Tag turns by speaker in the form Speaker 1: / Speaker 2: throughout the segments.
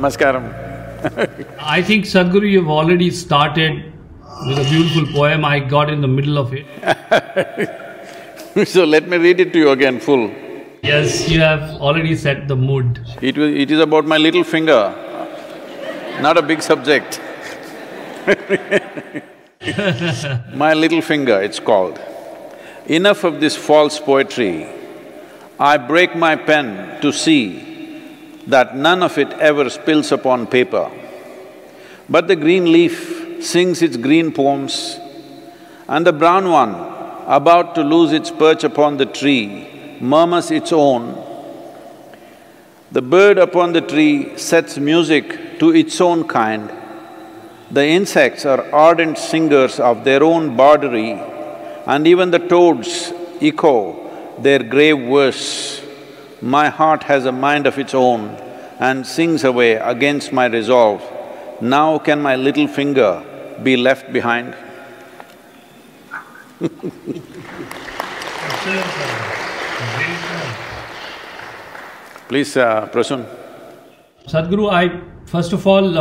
Speaker 1: Namaskaram.
Speaker 2: I think, Sadhguru, you've already started with a beautiful poem. I got in the middle of it.
Speaker 1: So let me read it to you again full.
Speaker 2: Yes, you have already set the mood.
Speaker 1: It is about my little finger, not a big subject. My little finger, it's called. Enough of this false poetry. I break my pen to see that none of it ever spills upon paper. But the green leaf sings its green poems, and the brown one, about to lose its perch upon the tree, murmurs its own. The bird upon the tree sets music to its own kind. The insects are ardent singers of their own bardery, and even the toads echo their grave verse. My heart has a mind of its own and sings away against my resolve. Now can my little finger be left behind? Please, Prasoon.
Speaker 2: Sadhguru, first of all,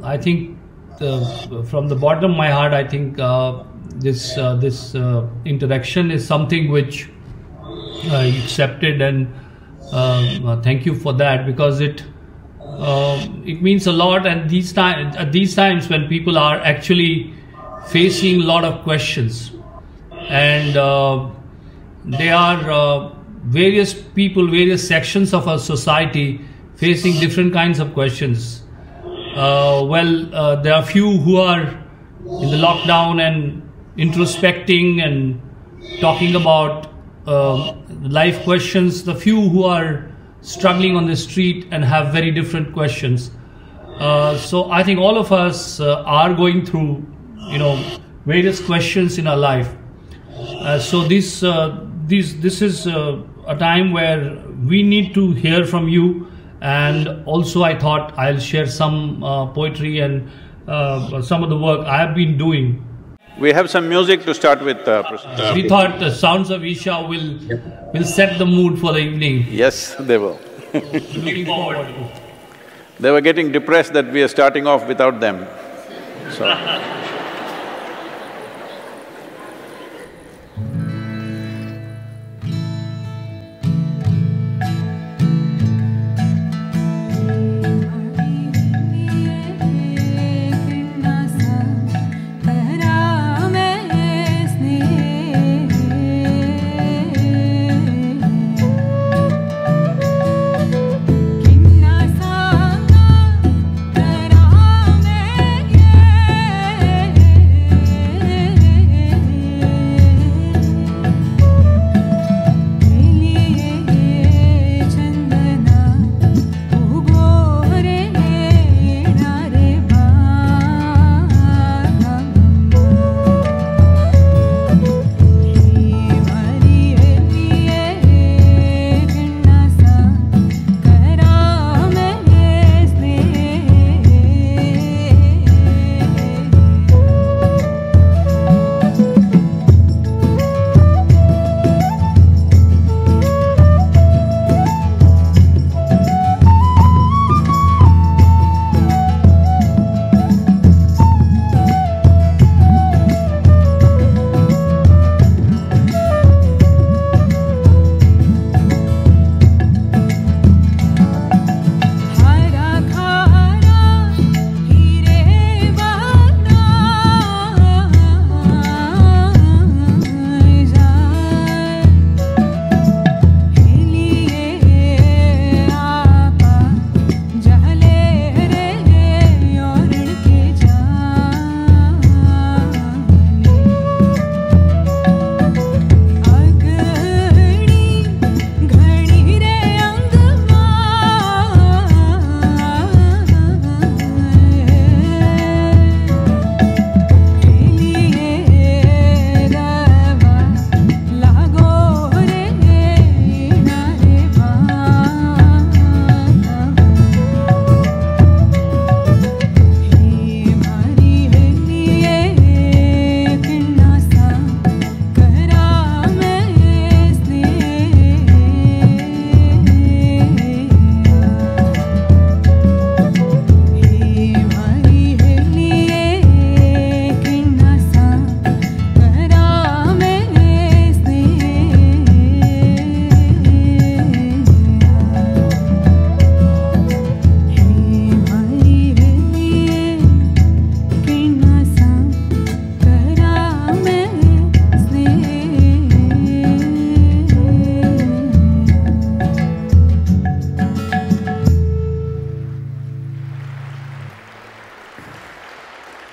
Speaker 2: I think from the bottom of my heart, I think this interaction is something which I accepted, and thank you for that, because it means a lot. And at these times when people are actually facing a lot of questions, and there are various people, various sections of our society facing different kinds of questions. There are few who are in the lockdown and introspecting and talking about life questions, the few who are struggling on the street and have very different questions. So I think all of us are going through, various questions in our life. So this is a time where we need to hear from you, and also I thought I'll share some poetry and some of the work I have been doing.
Speaker 1: We have some music to start with,
Speaker 2: We thought the sounds of Isha will set the mood for the evening.
Speaker 1: Yes, they will.
Speaker 2: Looking forward.
Speaker 1: They were getting depressed that we are starting off without them, so…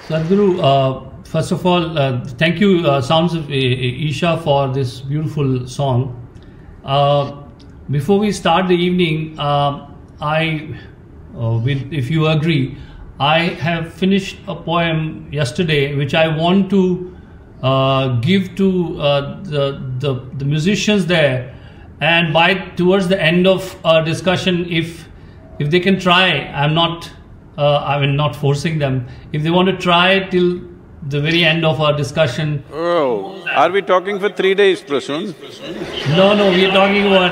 Speaker 2: Sadhguru, first of all, thank you, Sounds of Isha, for this beautiful song. Before we start the evening, if you agree, I have finished a poem yesterday which I want to give to the musicians there, and towards the end of our discussion, if they can try, I'm not forcing them. If they want to try till the very end of our discussion.
Speaker 1: Oh, are we talking for 3 days, Prasoon?
Speaker 2: No, we are talking about,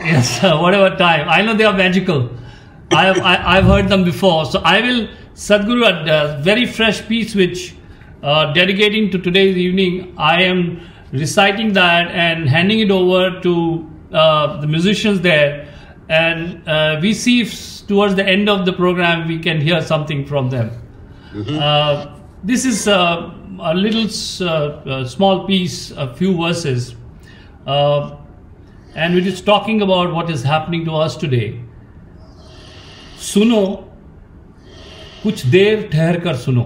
Speaker 2: yes, whatever time. I know they are magical. I've heard them before. So I will, Sadhguru, a very fresh piece which dedicating to today's evening, I am reciting that and handing it over to the musicians there, and we see if towards the end of the program we can hear something from them. This is a little small piece, a few verses, and it is talking about what is happening to us today. सुनो, कुछ देर ठहर कर सुनो.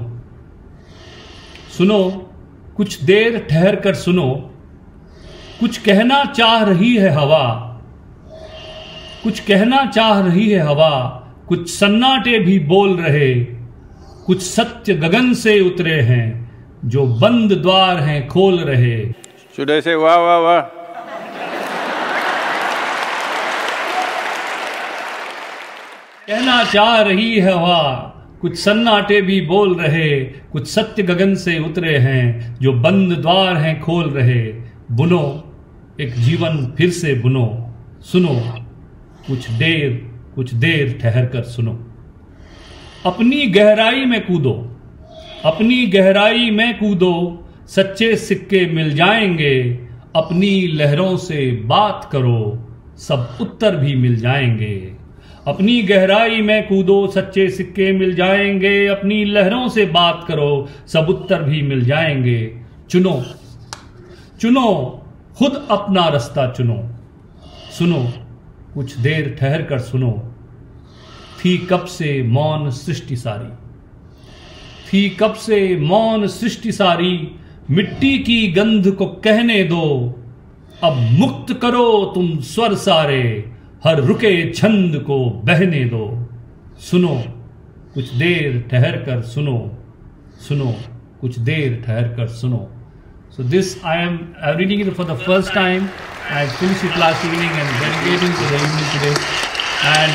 Speaker 2: सुनो, कुछ देर ठहर कर सुनो. कुछ कहना चाह रही है हवा. कुछ कहना चाह रही है हवा. कुछ सन्नाटे भी बोल रहे. कुछ सत्य गगन से उतरे हैं, जो बंद द्वार हैं खोल रहे.
Speaker 1: Should I say वाह वाह वाह?
Speaker 2: कहना चाह रही है हवा. कुछ सन्नाटे भी बोल रहे. कुछ सत्य गगन से उतरे हैं, जो बंद द्वार हैं खोल रहे. बुनो, एक जीवन फिर से बुनो. सुनो, कुछ देर ठहर कर सुनो. अपनी गहराई में कूदो. अपनी गहराई में कूदो. सच्चे सिक्के मिल जाएंगे. अपनी लहरों से बात करो, सब उत्तर भी मिल जाएंगे. अपनी गहराई में कूदो. सच्चे सिक्के मिल जाएंगे. अपनी लहरों से बात करो, सब उत्तर भी मिल जाएंगे. चुनो, खुद अपना रास्ता चुनो. सुनो, कुछ देर ठहर कर सुनो. थी कब से मौन सृष्टि सारी. थी कब से मौन सृष्टि सारी. मिट्टी की गंध को कहने दो. अब मुक्त करो तुम स्वर सारे. हर रुके छंद को बहने दो. सुनो, कुछ देर ठहर कर सुनो. सुनो, कुछ देर ठहर कर सुनो. So this I am reading it for the first time. I finished it last evening and dedicating to the evening today. And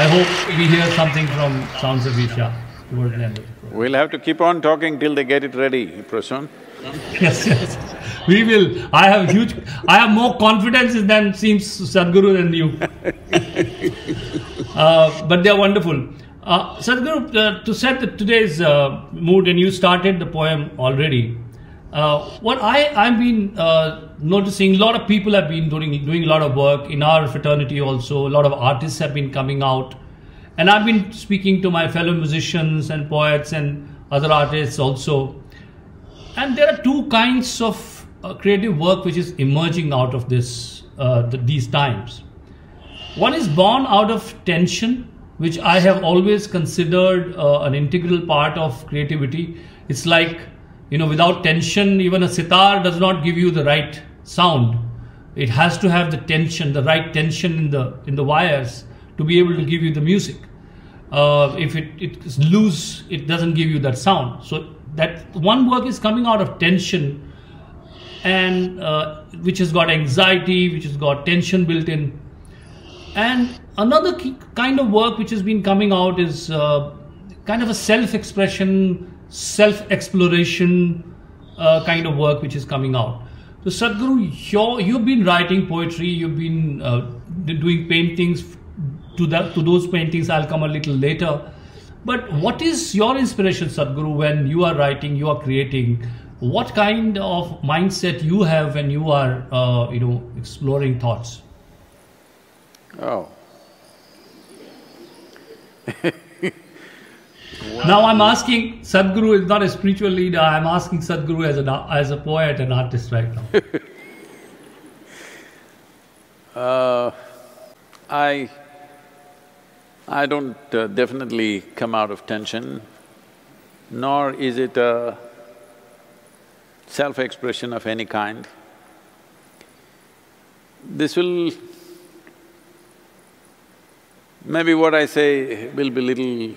Speaker 2: I hope we hear something from Sounds of Isha towards the end of the program.
Speaker 1: We'll have to keep on talking till they get it ready, Prasoon.
Speaker 2: Yes. We will. I have more confidence than seems Sadhguru than you. But they are wonderful. Sadhguru, to set today's mood, and you started the poem already. What I've been noticing, a lot of people have been doing a lot of work in our fraternity also. A lot of artists have been coming out, and I've been speaking to my fellow musicians and poets and other artists also. And there are two kinds of creative work which is emerging out of these times. One is born out of tension, which I have always considered an integral part of creativity. It's like, without tension, even a sitar does not give you the right sound. It has to have the tension, the right tension in the wires to be able to give you the music. If it is loose, it doesn't give you that sound. So that one work is coming out of tension, and which has got anxiety, which has got tension built in. And another kind of work which has been coming out is kind of a self-expression, self-exploration kind of work which is coming out. So Sadhguru, you've been writing poetry, you've been doing paintings. To those paintings I'll come a little later. But what is your inspiration, Sadhguru, when you are writing, you are creating? What kind of mindset you have when you are, exploring thoughts?
Speaker 1: Oh.
Speaker 2: Now I'm asking Sadhguru is not a spiritual leader. I'm asking Sadhguru as a poet and artist right now.
Speaker 1: I don't definitely come out of tension. nor is it a self-expression of any kind. This will… maybe what I say will be little,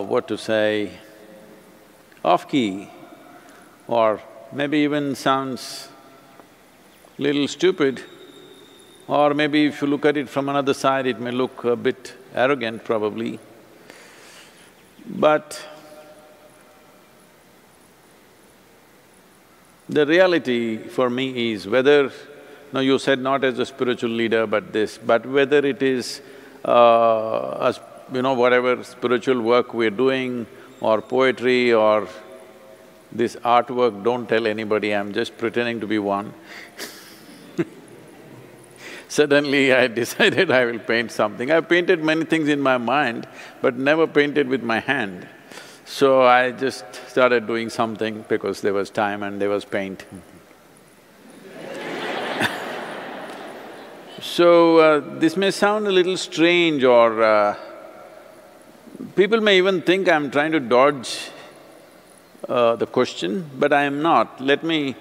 Speaker 1: what to say, off-key, or maybe even sounds little stupid, or maybe if you look at it from another side, it may look a bit arrogant probably. But the reality for me is whether… no, you said not as a spiritual leader but this, but whether it is whatever spiritual work we're doing or poetry or this artwork, don't tell anybody, I'm just pretending to be one. Suddenly I decided I will paint something. I've painted many things in my mind, but never painted with my hand. So I just started doing something because there was time and there was paint. So, this may sound a little strange or people may even think I'm trying to dodge the question, but I am not. Let me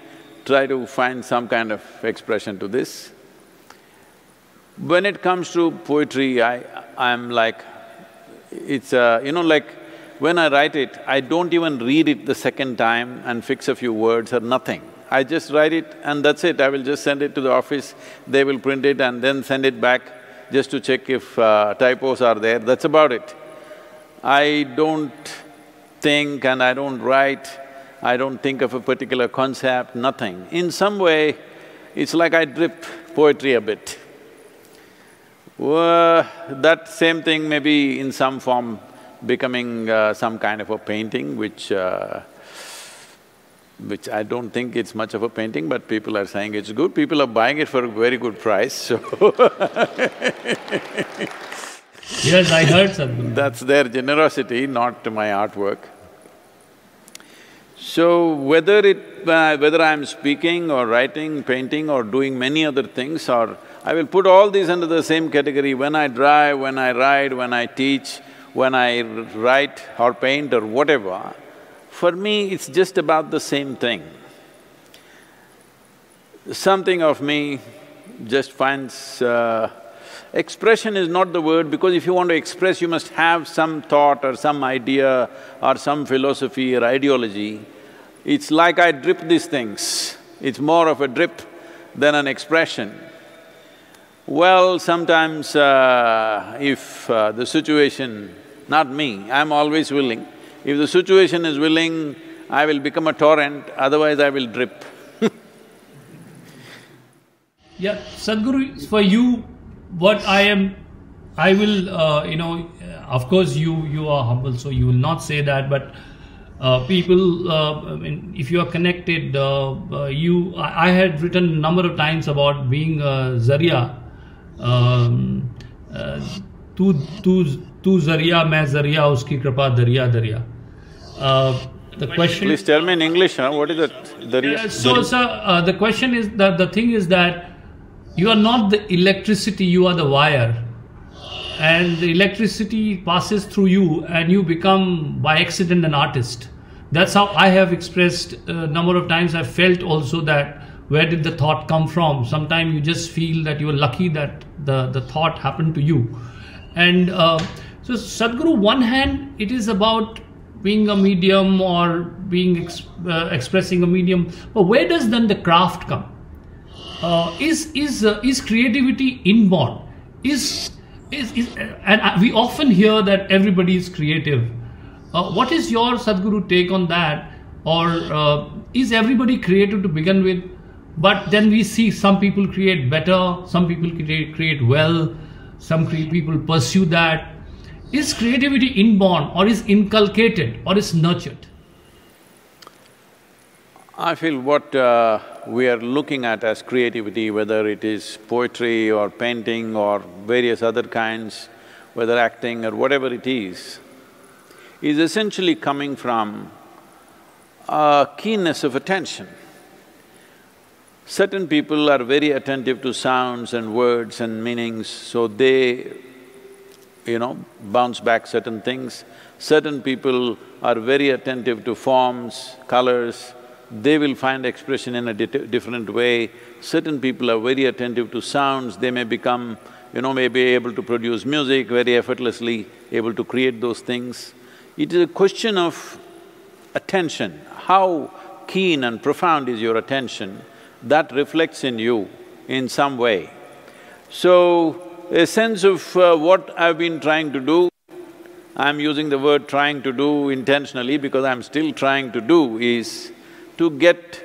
Speaker 1: try to find some kind of expression to this. When it comes to poetry, I'm like… it's like when I write it, I don't even read it the second time and fix a few words or nothing. I just write it and that's it. I will just send it to the office, they will print it and then send it back just to check if typos are there, that's about it. I don't think and I don't write, I don't think of a particular concept, nothing. In some way, it's like I drip poetry a bit. That same thing may be in some form becoming some kind of a painting, which I don't think it's much of a painting, but people are saying it's good, people are buying it for a very good price, so
Speaker 2: Yes, I heard something.
Speaker 1: That's their generosity, not my artwork. So whether I'm speaking or writing, painting or doing many other things, or I will put all these under the same category. When I drive, when I ride, when I teach, when I write or paint or whatever, for me it's just about the same thing. Something of me just finds… expression is not the word, because if you want to express, you must have some thought or some idea or some philosophy or ideology. It's like I drip these things, it's more of a drip than an expression. Well, sometimes if the situation… not me, I'm always willing. If the situation is willing, I will become a torrent, otherwise I will drip.
Speaker 2: Yeah, Sadhguru, for you, what I will, of course you are humble, so you will not say that, but people, if you are connected, I had written a number of times about being Zariya, tu Zariya, main Zariya, uski kripa dariya dariya. The question…
Speaker 1: Please tell me in English, what is that? Dariya?
Speaker 2: So, sir, the question is that the thing is that you are not the electricity, you are the wire. And the electricity passes through you and you become by accident an artist. That's how I have expressed a number of times. I felt also that where did the thought come from? Sometimes you just feel that you are lucky that the thought happened to you. And so Sadhguru, one hand it is about being a medium or being expressing a medium, but where does then the craft come? Is creativity inborn? And we often hear that everybody is creative. What is your Sadhguru take on that? Or is everybody creative to begin with? But then we see some people create better, some people create well, some people pursue that. Is creativity inborn or is inculcated or is nurtured?
Speaker 1: I feel what we are looking at as creativity, whether it is poetry or painting or various other kinds, whether acting or whatever it is essentially coming from a keenness of attention. Certain people are very attentive to sounds and words and meanings, so they bounce back certain things. Certain people are very attentive to forms, colors, they will find expression in a different way. Certain people are very attentive to sounds, they may become, may be able to produce music very effortlessly, able to create those things. It is a question of attention. How keen and profound is your attention, that reflects in you in some way. So, a sense of what I've been trying to do, I'm using the word trying to do intentionally because I'm still trying to do, is to get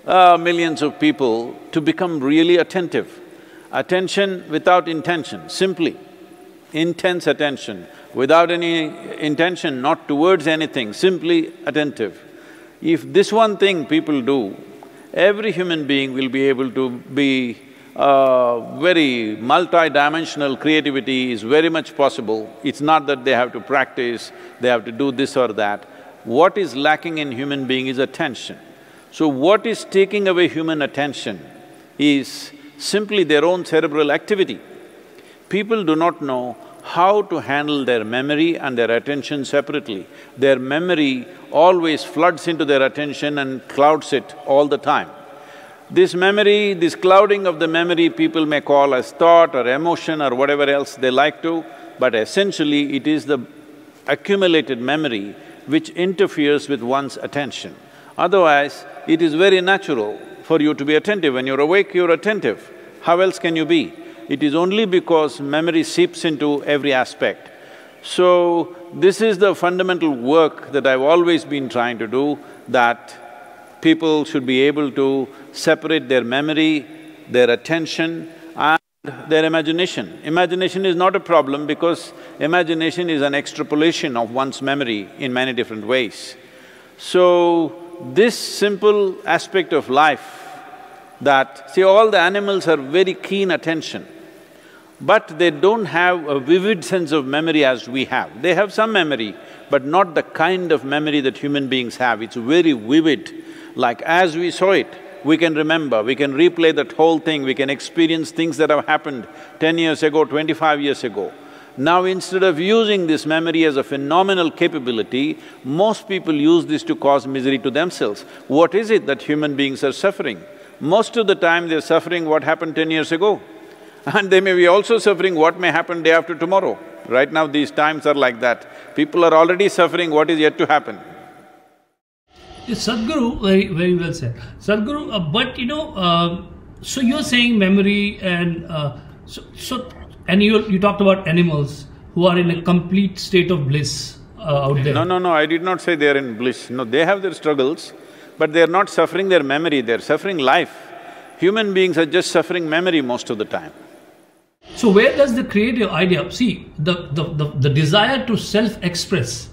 Speaker 1: millions of people to become really attentive. Attention without intention, simply. Intense attention, without any intention, not towards anything, simply attentive. If this one thing people do, every human being will be able to be very multi-dimensional. Creativity is very much possible. It's not that they have to practice, they have to do this or that. What is lacking in human being is attention. So what is taking away human attention is simply their own cerebral activity. People do not know how to handle their memory and their attention separately. Their memory always floods into their attention and clouds it all the time. This memory, this clouding of the memory, people may call as thought or emotion or whatever else they like to, but essentially it is the accumulated memory which interferes with one's attention. Otherwise, it is very natural for you to be attentive. When you're awake, you're attentive. How else can you be? It is only because memory seeps into every aspect. So, this is the fundamental work that I've always been trying to do, that people should be able to separate their memory, their attention and their imagination. Imagination is not a problem because imagination is an extrapolation of one's memory in many different ways. So, this simple aspect of life that… See, all the animals are very keen attention, but they don't have a vivid sense of memory as we have. They have some memory, but not the kind of memory that human beings have. It's very vivid. Like as we saw it, we can remember, we can replay that whole thing, we can experience things that have happened 10 years ago, 25 years ago. Now instead of using this memory as a phenomenal capability, most people use this to cause misery to themselves. What is it that human beings are suffering? Most of the time they're suffering what happened 10 years ago. And they may be also suffering what may happen day after tomorrow. Right now these times are like that. People are already suffering what is yet to happen.
Speaker 2: Sadhguru, very well said. Sadhguru, but so you're saying memory and and you talked about animals who are in a complete state of bliss out there.
Speaker 1: No, I did not say they are in bliss. No, they have their struggles, but they are not suffering their memory, they are suffering life. Human beings are just suffering memory most of the time.
Speaker 2: So where does the creative idea… See, the desire to self-express,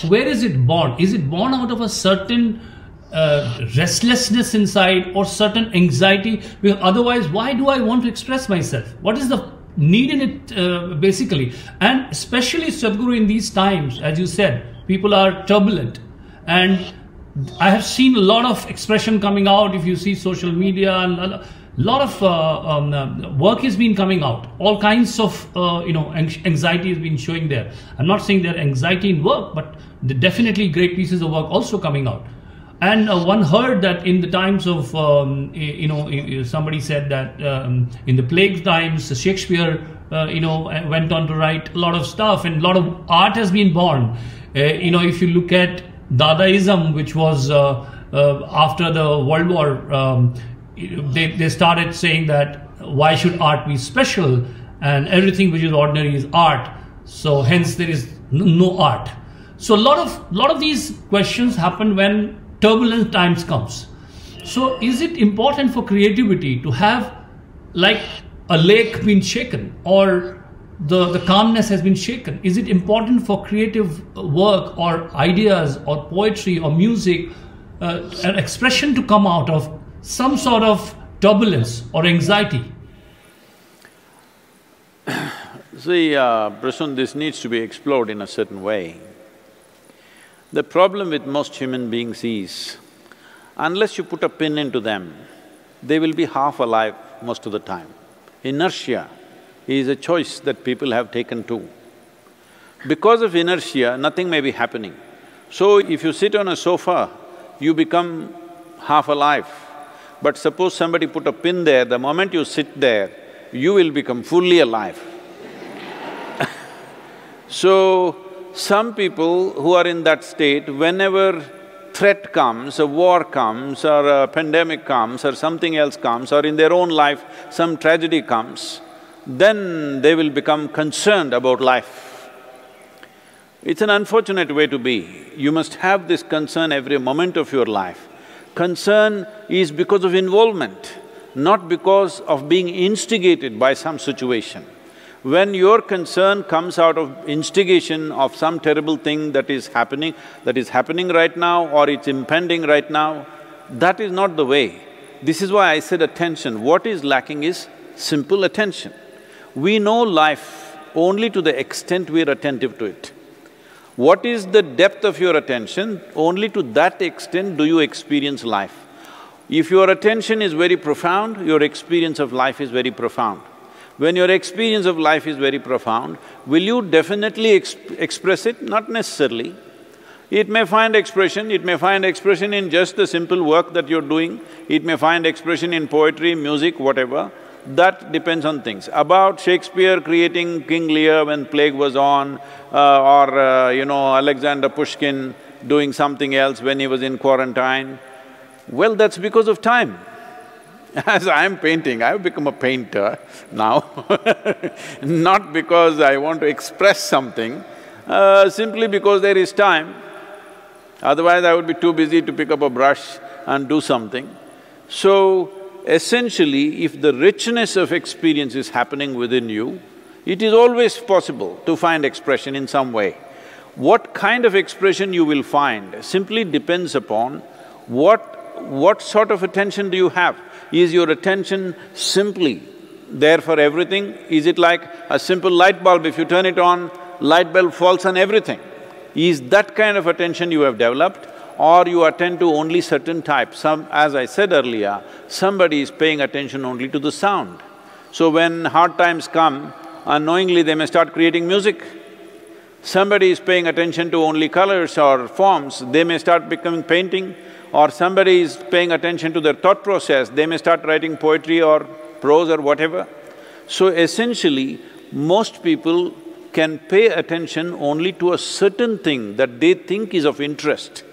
Speaker 2: where is it born? Is it born out of a certain restlessness inside or certain anxiety? Because otherwise, why do I want to express myself? What is the need in it basically? And especially, Sadhguru, in these times, as you said, people are turbulent, and I have seen a lot of expression coming out. If you see social media, and a lot of work has been coming out. All kinds of anxiety has been showing there. I'm not saying there anxiety in work, but definitely great pieces of work also coming out. And one heard that in the times of somebody said that in the plague times, Shakespeare went on to write a lot of stuff, and a lot of art has been born. If you look at Dadaism, which was after the World War, they started saying that why should art be special, and everything which is ordinary is art, so hence there is no art. So a lot of these questions happen when turbulent times comes. So is it important for creativity to have like a lake being shaken, or the calmness has been shaken? Is it important for creative work or ideas or poetry or music, an expression to come out of some sort of turbulence or anxiety?
Speaker 1: See, Prasoon, this needs to be explored in a certain way. The problem with most human beings is, unless you put a pin into them, they will be half alive most of the time. Inertia is a choice that people have taken too. Because of inertia, nothing may be happening. So if you sit on a sofa, you become half alive. But suppose somebody put a pin there, the moment you sit there, you will become fully alive. So, some people who are in that state, whenever threat comes, a war comes, or a pandemic comes, or something else comes, or in their own life some tragedy comes, then they will become concerned about life. It's an unfortunate way to be. You must have this concern every moment of your life. Concern is because of involvement, not because of being instigated by some situation. When your concern comes out of instigation of some terrible thing that is happening right now or it's impending right now, that is not the way. This is why I said attention. What is lacking is simple attention. We know life only to the extent we are attentive to it. What is the depth of your attention? Only to that extent do you experience life. If your attention is very profound, your experience of life is very profound. When your experience of life is very profound, will you definitely express it? Not necessarily. It may find expression in just the simple work that you're doing, it may find expression in poetry, music, whatever. That depends on things. About Shakespeare creating King Lear when plague was on, or Alexander Pushkin doing something else when he was in quarantine, well, that's because of time. As I am painting, I have become a painter now not because I want to express something, simply because there is time. Otherwise, I would be too busy to pick up a brush and do something. So, essentially, if the richness of experience is happening within you, it is always possible to find expression in some way. What kind of expression you will find simply depends upon what sort of attention do you have. Is your attention simply there for everything? Is it like a simple light bulb, if you turn it on, light bulb falls on everything? Is that kind of attention you have developed? Or you attend to only certain types? As I said earlier, somebody is paying attention only to the sound. So when hard times come, unknowingly they may start creating music. Somebody is paying attention to only colors or forms, they may start becoming painting. Or somebody is paying attention to their thought process, they may start writing poetry or prose or whatever. So essentially, most people can pay attention only to a certain thing that they think is of interest.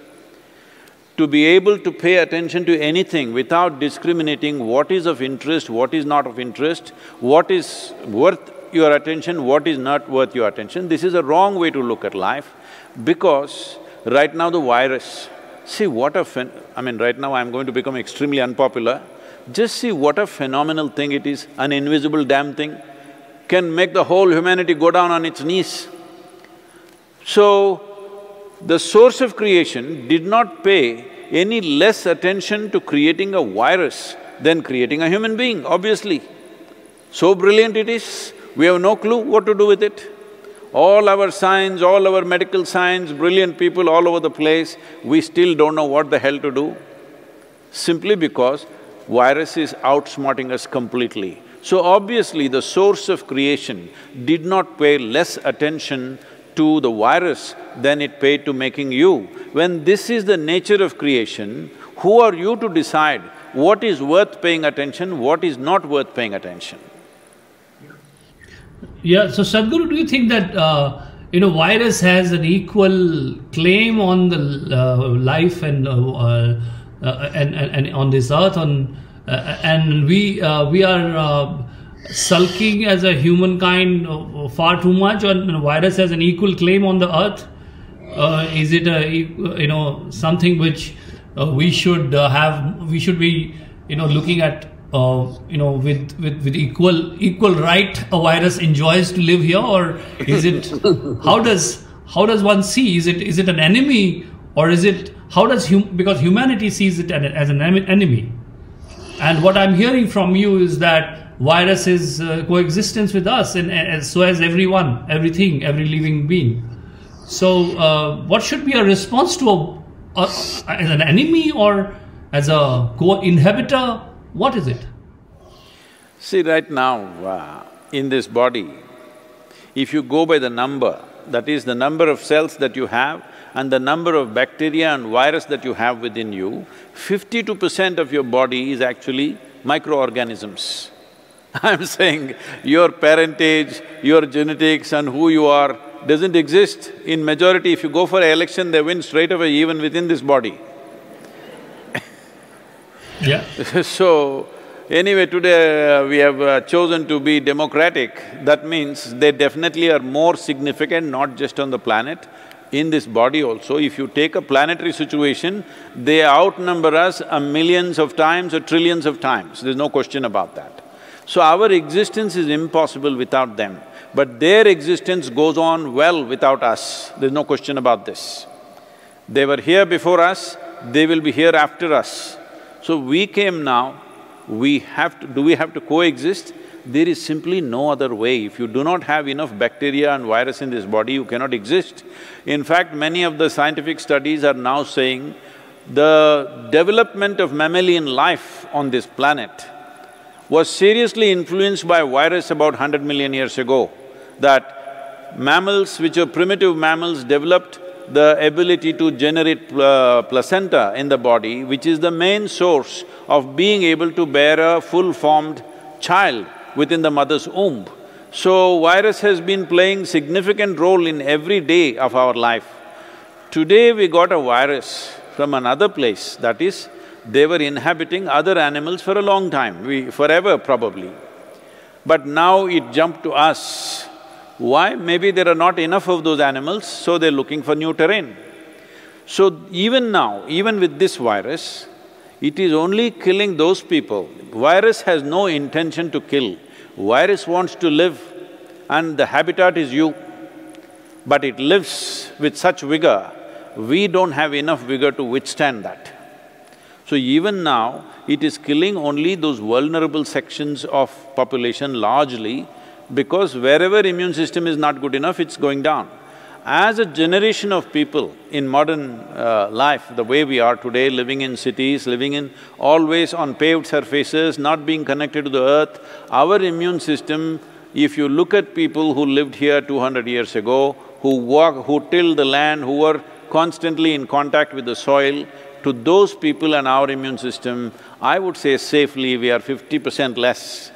Speaker 1: To be able to pay attention to anything without discriminating what is of interest, what is not of interest, what is worth your attention, what is not worth your attention, this is a wrong way to look at life, because right now the virus, see what a right now I'm going to become extremely unpopular. Just see what a phenomenal thing it is, an invisible damn thing can make the whole humanity go down on its knees. So, the source of creation did not pay any less attention to creating a virus than creating a human being, obviously. So brilliant it is, we have no clue what to do with it. All our science, all our medical science, brilliant people all over the place, we still don't know what the hell to do, simply because virus is outsmarting us completely. So obviously the source of creation did not pay less attention to the virus than it paid to making you. When this is the nature of creation, who are you to decide what is worth paying attention, what is not worth paying attention?
Speaker 2: Yeah, so Sadhguru, do you think that virus has an equal claim on the life and on this earth, and we are sulking as a humankind far too much, and virus has an equal claim on the earth? Is it something which we should be looking at with equal right a virus enjoys to live here, or is it… how does one see? Is it an enemy, or is it… because humanity sees it as an enemy. And what I'm hearing from you is that virus is coexistence with us, and so has everyone, everything, every living being. So what should be a response to as an enemy or as a co-inhabitor? What is it?
Speaker 1: See, right now, in this body, if you go by the number, that is the number of cells that you have and the number of bacteria and virus that you have within you, 52% of your body is actually microorganisms. I'm saying your parentage, your genetics and who you are doesn't exist. In majority, if you go for an election, they win straight away even within this body.
Speaker 2: Yeah.
Speaker 1: So, anyway, today we have chosen to be democratic. That means they definitely are more significant, not just on the planet, in this body also. If you take a planetary situation, they outnumber us millions of times or trillions of times, there's no question about that. So our existence is impossible without them, but their existence goes on well without us, there's no question about this. They were here before us, they will be here after us. So we came now, do we have to coexist? There is simply no other way. If you do not have enough bacteria and virus in this body, you cannot exist. In fact, many of the scientific studies are now saying the development of mammalian life on this planet was seriously influenced by a virus about 100 million years ago, that mammals, which are primitive mammals, developed the ability to generate placenta in the body, which is the main source of being able to bear a full-formed child within the mother's womb. So, virus has been playing significant role in every day of our life. Today we got a virus from another place, that is, they were inhabiting other animals for a long time, forever probably. But now it jumped to us. Why? Maybe there are not enough of those animals, so they're looking for new terrain. So even now, even with this virus, it is only killing those people. Virus has no intention to kill. Virus wants to live and the habitat is you. But it lives with such vigor, we don't have enough vigor to withstand that. So even now, it is killing only those vulnerable sections of population largely, because wherever immune system is not good enough, it's going down. As a generation of people in modern life, the way we are today, living in cities, living in always on paved surfaces, not being connected to the earth, our immune system, if you look at people who lived here 200 years ago, who tilled the land, who were constantly in contact with the soil, to those people and our immune system, I would say safely we are 50% less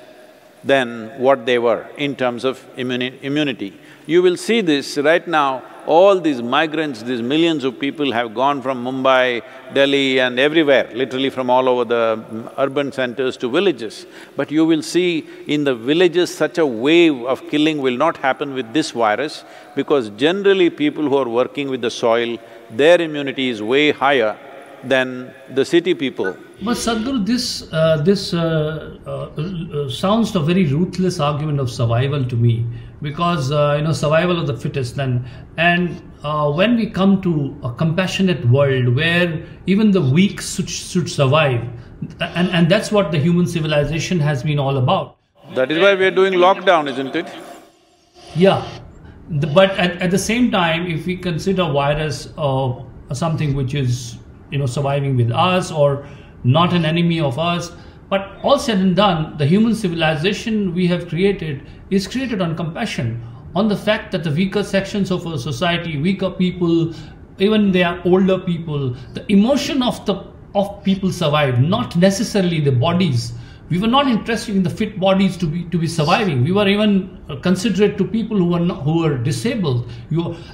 Speaker 1: than what they were in terms of immunity. You will see this right now, all these migrants, these millions of people have gone from Mumbai, Delhi and everywhere, literally from all over the urban centers to villages. But you will see in the villages such a wave of killing will not happen with this virus, because generally people who are working with the soil, their immunity is way higher than the city people.
Speaker 2: But Sadhguru, this sounds a very ruthless argument of survival to me, because survival of the fittest. And when we come to a compassionate world where even the weak should survive, and that's what the human civilization has been all about.
Speaker 1: That is why we are doing lockdown, isn't it?
Speaker 2: Yeah, but at the same time, if we consider virus something which is surviving with us or not an enemy of us, but all said and done, the human civilization we have created is created on compassion, on the fact that the weaker sections of our society, weaker people, even they are older people, the emotion of people survive, not necessarily the bodies. We were not interested in the fit bodies to be surviving. We were even considerate to people who were disabled.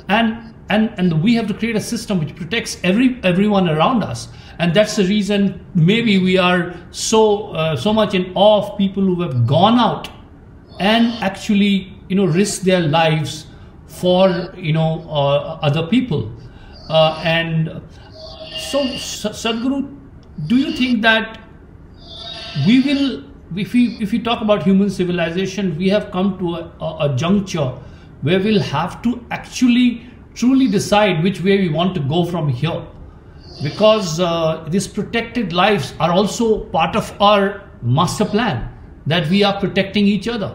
Speaker 2: And we have to create a system which protects everyone around us. And that's the reason maybe we are so much in awe of people who have gone out and actually risk their lives for other people. And so Sadhguru, do you think that we will, if we talk about human civilization, we have come to a juncture where we'll have to actually truly decide which way we want to go from here, because these protected lives are also part of our master plan, that we are protecting each other,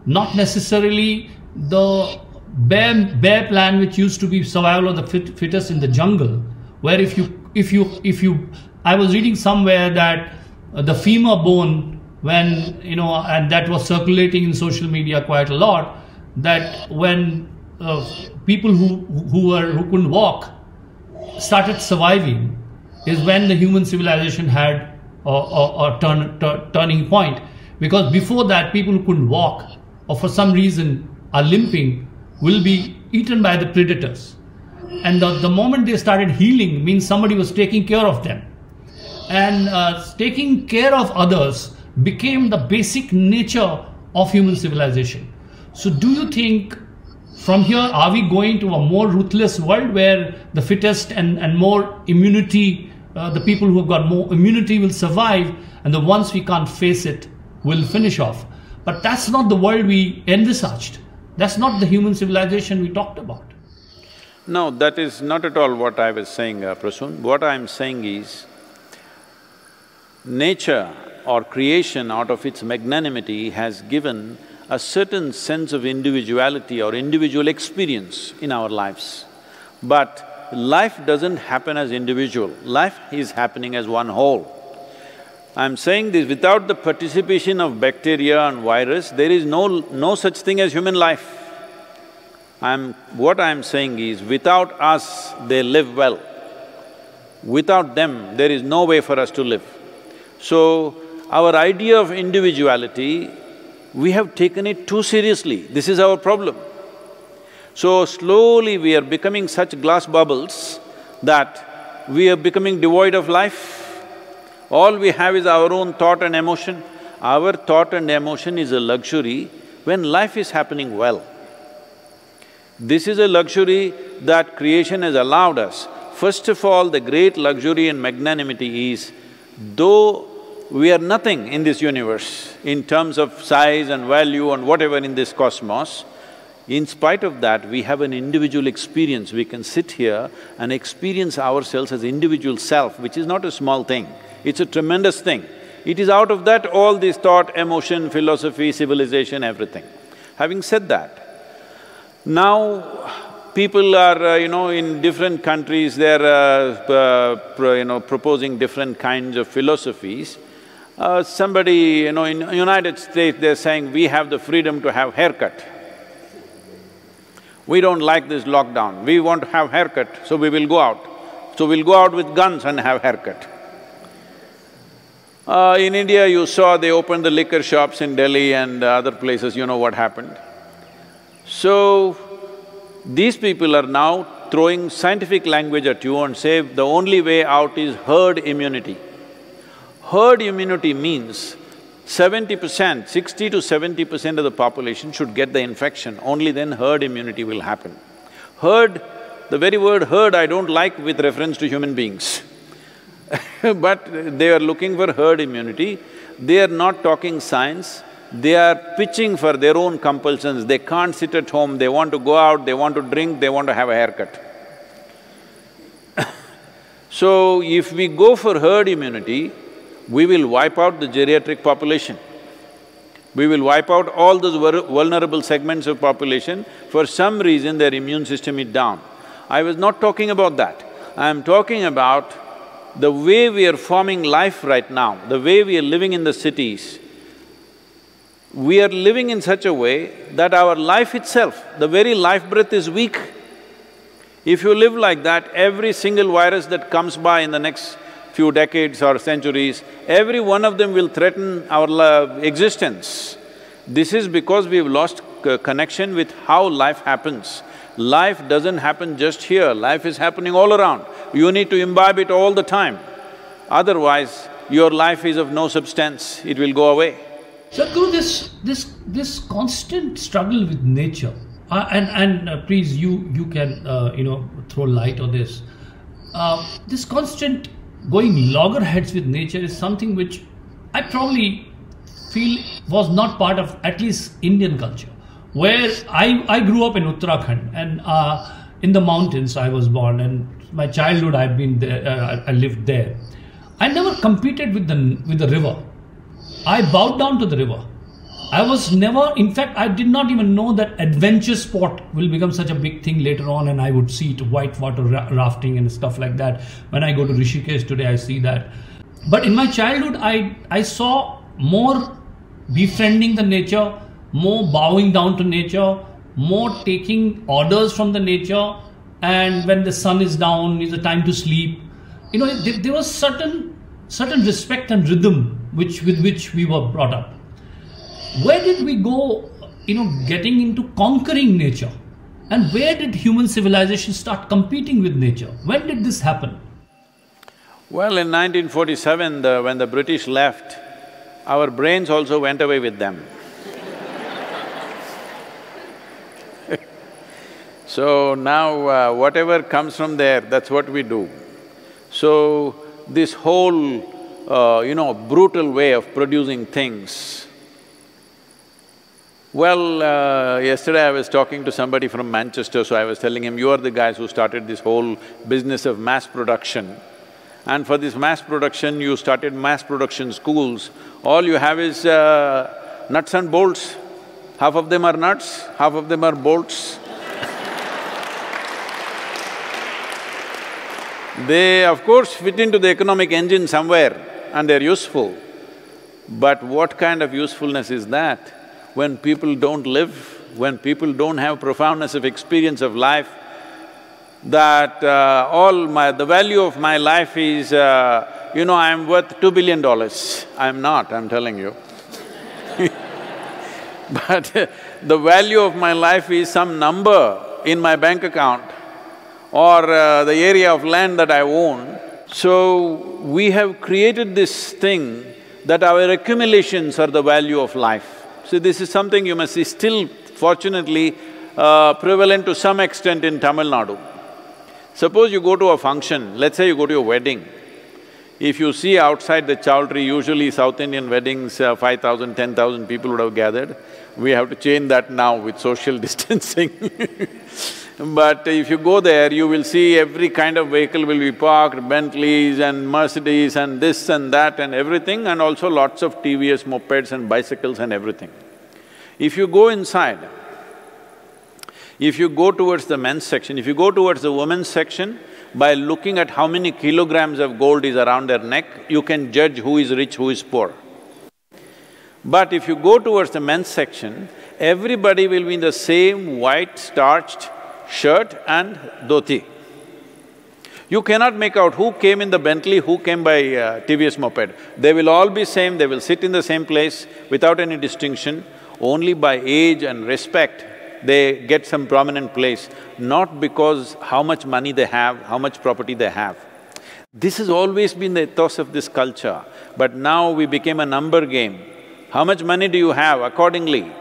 Speaker 2: not necessarily the bare plan which used to be survival of the fittest in the jungle, where if you I was reading somewhere that the femur bone when, and that was circulating in social media quite a lot, that when people who couldn't walk started surviving, is when the human civilization had a turning point. Because before that, people who couldn't walk or for some reason are limping will be eaten by the predators. And the moment they started healing means somebody was taking care of them. And taking care of others became the basic nature of human civilization. So do you think from here, are we going to a more ruthless world where the fittest and more immunity, the people who have got more immunity will survive, and the ones we can't face it will finish off? But that's not the world we envisaged. That's not the human civilization we talked about.
Speaker 1: No, that is not at all what I was saying, Prasoon. What I'm saying is, nature or creation out of its magnanimity has given a certain sense of individuality or individual experience in our lives. But life doesn't happen as individual, life is happening as one whole. I'm saying this, without the participation of bacteria and virus, there is no such thing as human life. What I'm saying is, without us, they live well. Without them, there is no way for us to live. So, our idea of individuality, we have taken it too seriously. This is our problem. So slowly we are becoming such glass bubbles that we are becoming devoid of life. All we have is our own thought and emotion. Our thought and emotion is a luxury when life is happening well. This is a luxury that creation has allowed us. First of all, the great luxury and magnanimity is, though we are nothing in this universe in terms of size and value and whatever in this cosmos, in spite of that, we have an individual experience. We can sit here and experience ourselves as individual self, which is not a small thing, it's a tremendous thing. It is out of that all this thought, emotion, philosophy, civilization, everything. Having said that, now people are, in different countries, they're proposing different kinds of philosophies. Somebody, in United States, they're saying, we have the freedom to have haircut. We don't like this lockdown, we want to have haircut, so we will go out. So we'll go out with guns and have haircut. In India, you saw they opened the liquor shops in Delhi and other places, you know what happened. So, these people are now throwing scientific language at you and say the only way out is herd immunity. Herd immunity means 70%, 60 to 70% of the population should get the infection, only then herd immunity will happen. Herd, the very word herd I don't like with reference to human beings but they are looking for herd immunity. They are not talking science, they are pitching for their own compulsions. They can't sit at home, they want to go out, they want to drink, they want to have a haircut. So, if we go for herd immunity, we will wipe out the geriatric population. We will wipe out all those vulnerable segments of population. For some reason, their immune system is down. I was not talking about that. I am talking about the way we are forming life right now, the way we are living in the cities. We are living in such a way that our life itself, the very life breath is weak. If you live like that, every single virus that comes by in the next few decades or centuries, every one of them will threaten our existence. This is because we've lost connection with how life happens. Life doesn't happen just here, life is happening all around. You need to imbibe it all the time. Otherwise, your life is of no substance, it will go away.
Speaker 2: Sadhguru, this constant struggle with nature, and please you can throw light on this. This constant going loggerheads with nature is something which I probably feel was not part of at least Indian culture. Where I grew up in Uttarakhand, and in the mountains I was born, and my childhood I've been there, I lived there. I never competed with the river. I bowed down to the river. I was never… in fact, I did not even know that adventure sport will become such a big thing later on, and I would see it, whitewater rafting and stuff like that. When I go to Rishikesh today, I see that. But in my childhood, I saw more befriending the nature, more bowing down to nature, more taking orders from the nature, and when the sun is down, is the time to sleep. You know, there was certain respect and rhythm with which we were brought up. Where did we go, getting into conquering nature? And where did human civilization start competing with nature? When did this happen?
Speaker 1: Well, in 1947, when the British left, our brains also went away with them. So now, whatever comes from there, that's what we do. So, this whole, brutal way of producing things. Well, yesterday I was talking to somebody from Manchester, so I was telling him, you are the guys who started this whole business of mass production. And for this mass production, you started mass production schools. All you have is nuts and bolts. Half of them are nuts, half of them are bolts. They, of course, fit into the economic engine somewhere and they're useful. But what kind of usefulness is that when people don't live, when people don't have profoundness of experience of life, that the value of my life is, I'm worth $2 billion. I'm not, I'm telling you. But the value of my life is some number in my bank account or the area of land that I own. So, we have created this thing that our accumulations are the value of life. So, this is something you must see still, fortunately, prevalent to some extent in Tamil Nadu. Suppose you go to a function, let's say you go to a wedding. If you see outside the chowdhury, usually South Indian weddings, 5,000, 10,000 people would have gathered. We have to change that now with social distancing. But if you go there, you will see every kind of vehicle will be parked, Bentleys and Mercedes and this and that and everything, and also lots of TVS mopeds and bicycles and everything. If you go inside, if you go towards the men's section, if you go towards the women's section, by looking at how many kilograms of gold is around their neck, you can judge who is rich, who is poor. But if you go towards the men's section, everybody will be in the same white starched shirt and dhoti. You cannot make out who came in the Bentley, who came by TVS moped. They will all be same, they will sit in the same place without any distinction. Only by age and respect, they get some prominent place, not because how much money they have, how much property they have. This has always been the ethos of this culture, but now we became a number game. How much money do you have? Accordingly.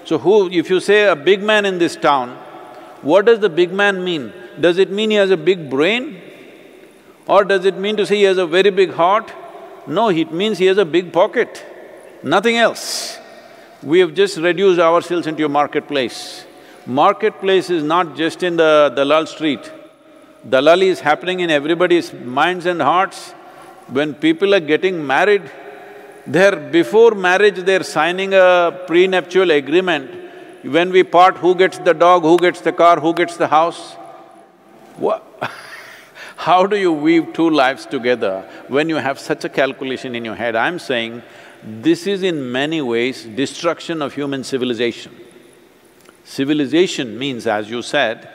Speaker 1: So if you say a big man in this town, what does the big man mean? Does it mean he has a big brain? Or does it mean to say he has a very big heart? No, it means he has a big pocket, nothing else. We have just reduced ourselves into a marketplace. Marketplace is not just in the Dalal street. Dalali is happening in everybody's minds and hearts. When people are getting married, before marriage they're signing a prenuptial agreement. When we part, who gets the dog, who gets the car, who gets the house? How do you weave two lives together when you have such a calculation in your head? I'm saying, this is in many ways destruction of human civilization. Civilization means, as you said,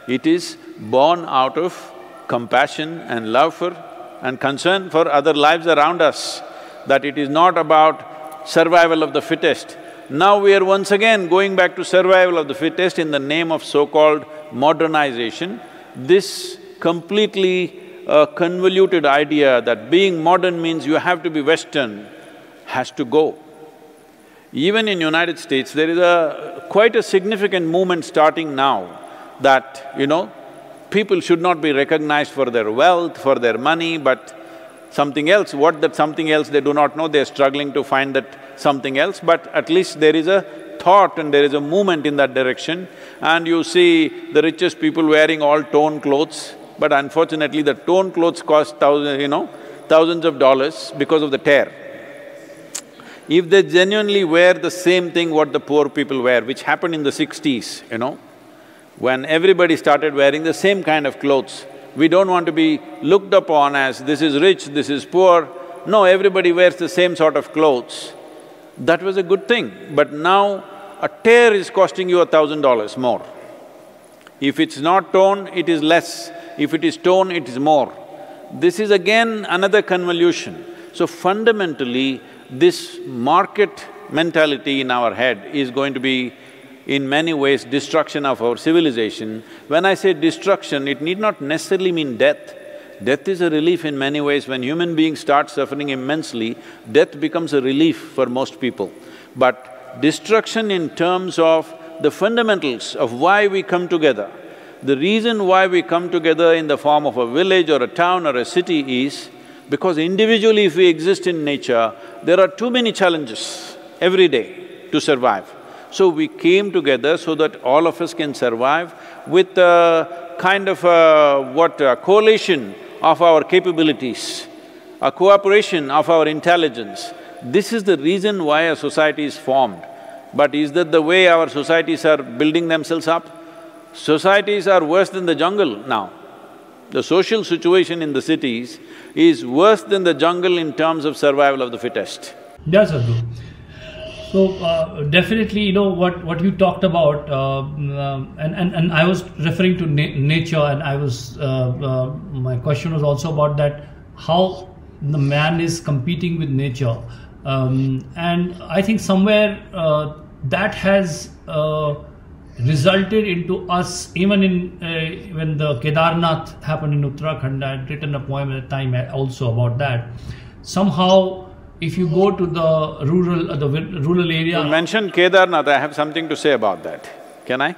Speaker 1: it is born out of compassion and love for and concern for other lives around us, that it is not about survival of the fittest. Now we are once again going back to survival of the fittest in the name of so-called modernization. This completely convoluted idea that being modern means you have to be Western has to go. Even in United States, there is quite a significant movement starting now that, people should not be recognized for their wealth, for their money, but something else. What that something else they do not know, they're struggling to find that something else, but at least there is a thought and there is a movement in that direction. And you see the richest people wearing all torn clothes, but unfortunately the torn clothes cost thousands of dollars because of the tear. If they genuinely wear the same thing what the poor people wear, which happened in the 60s, when everybody started wearing the same kind of clothes, we don't want to be looked upon as this is rich, this is poor. No, everybody wears the same sort of clothes. that was a good thing. But now a tear is costing you $1,000 more. If it's not torn, it is less. If it is torn, it is more. This is again another convolution. So fundamentally, this market mentality in our head is going to be in many ways destruction of our civilization. When I say destruction, it need not necessarily mean death. Death is a relief in many ways. When human beings start suffering immensely, death becomes a relief for most people. But destruction in terms of the fundamentals of why we come together, the reason why we come together in the form of a village or a town or a city is because individually if we exist in nature, there are too many challenges every day to survive. So we came together so that all of us can survive with a kind of a coalition of our capabilities, a cooperation of our intelligence. This is the reason why a society is formed. But is that the way our societies are building themselves up? Societies are worse than the jungle now. The social situation in the cities is worse than the jungle in terms of survival of the fittest.
Speaker 2: Yes, Sadhguru. So, definitely, you know, what you talked about, and I was referring to nature, and I was… my question was also about that, how the man is competing with nature. And I think somewhere that has resulted into us, even in… when the Kedarnath happened in Uttarakhand, I had written a poem at the time also about that. Somehow, if you go to the rural area…
Speaker 1: You mentioned Kedarnath, I have something to say about that. Can I?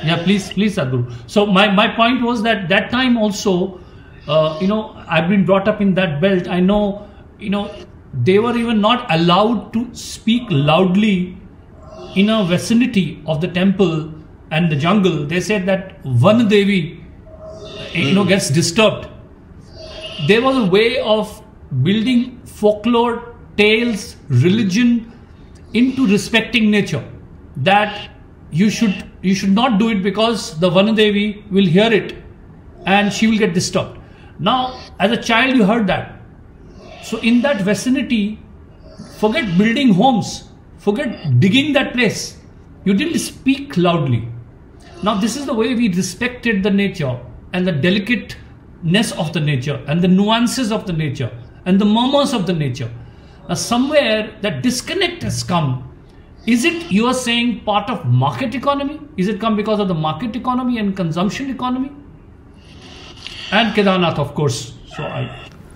Speaker 2: Yeah, please, Sadhguru. So my point was that time also, you know, I've been brought up in that belt. I know, you know, they were even not allowed to speak loudly in a vicinity of the temple and the jungle. They said that Van Devi, you know, gets disturbed. There was a way of building folklore, tales, religion into respecting nature. That you should not do it because the Van Devi will hear it and she will get disturbed. Now, as a child you heard that. So in that vicinity, forget building homes, forget digging that place. You didn't speak loudly. Now this is the way we respected the nature and the delicateness of the nature and the nuances of the nature and the murmurs of the nature. Now somewhere that disconnect has come. Is it, you are saying, part of market economy? Is it come because of the market economy and consumption economy? And Kedarnath, of course.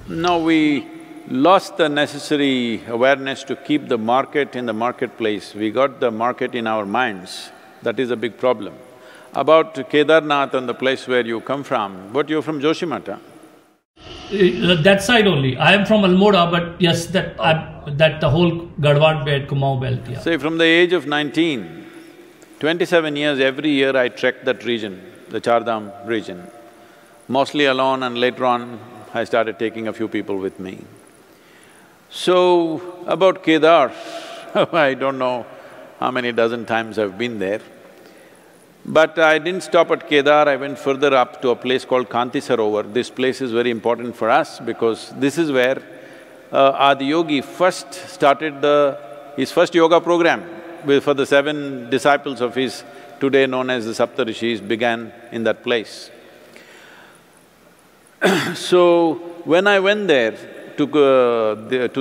Speaker 1: No, we lost the necessary awareness to keep the market in the marketplace. We got the market in our minds. That is a big problem. About Kedarnath and the place where you come from, but you're from Joshimata?
Speaker 2: That side only. I am from Almora, but yes, that the whole Garhwad belt, Kumaon belt, yeah.
Speaker 1: Say, from the age of 19, 27 years, every year I trekked that region, the Chardham region. Mostly alone, and later on I started taking a few people with me. So, about Kedar, I don't know how many dozen times I've been there. But I didn't stop at Kedar, I went further up to a place called Kanti Sarovar. This place is very important for us because this is where Adiyogi first started his first yoga program for the 7 disciples of his, today known as the Saptarishis, began in that place. So, when I went there to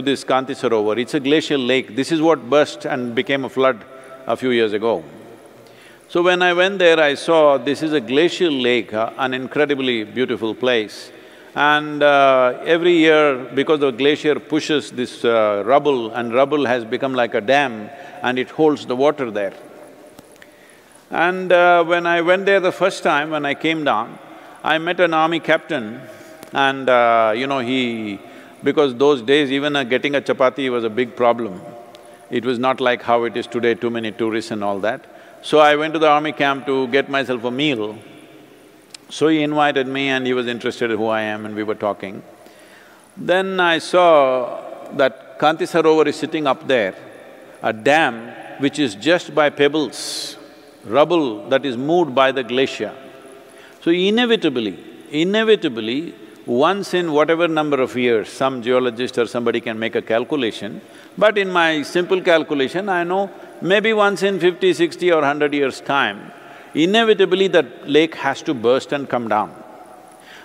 Speaker 1: this Kanti Sarovar, it's a glacial lake. This is what burst and became a flood a few years ago. So when I went there, I saw this is a glacial lake, an incredibly beautiful place. And every year, because the glacier pushes this rubble, and rubble has become like a dam and it holds the water there. And when I went there the first time, when I came down, I met an army captain and you know, because those days even getting a chapati was a big problem. It was not like how it is today, too many tourists and all that. So I went to the army camp to get myself a meal. So he invited me and he was interested in who I am and we were talking. Then I saw that Kanti Sarovar is sitting up there, a dam which is just by pebbles, rubble that is moved by the glacier. So inevitably, once in whatever number of years, some geologist or somebody can make a calculation, but in my simple calculation, I know maybe once in 50, 60 or 100 years' time, inevitably that lake has to burst and come down.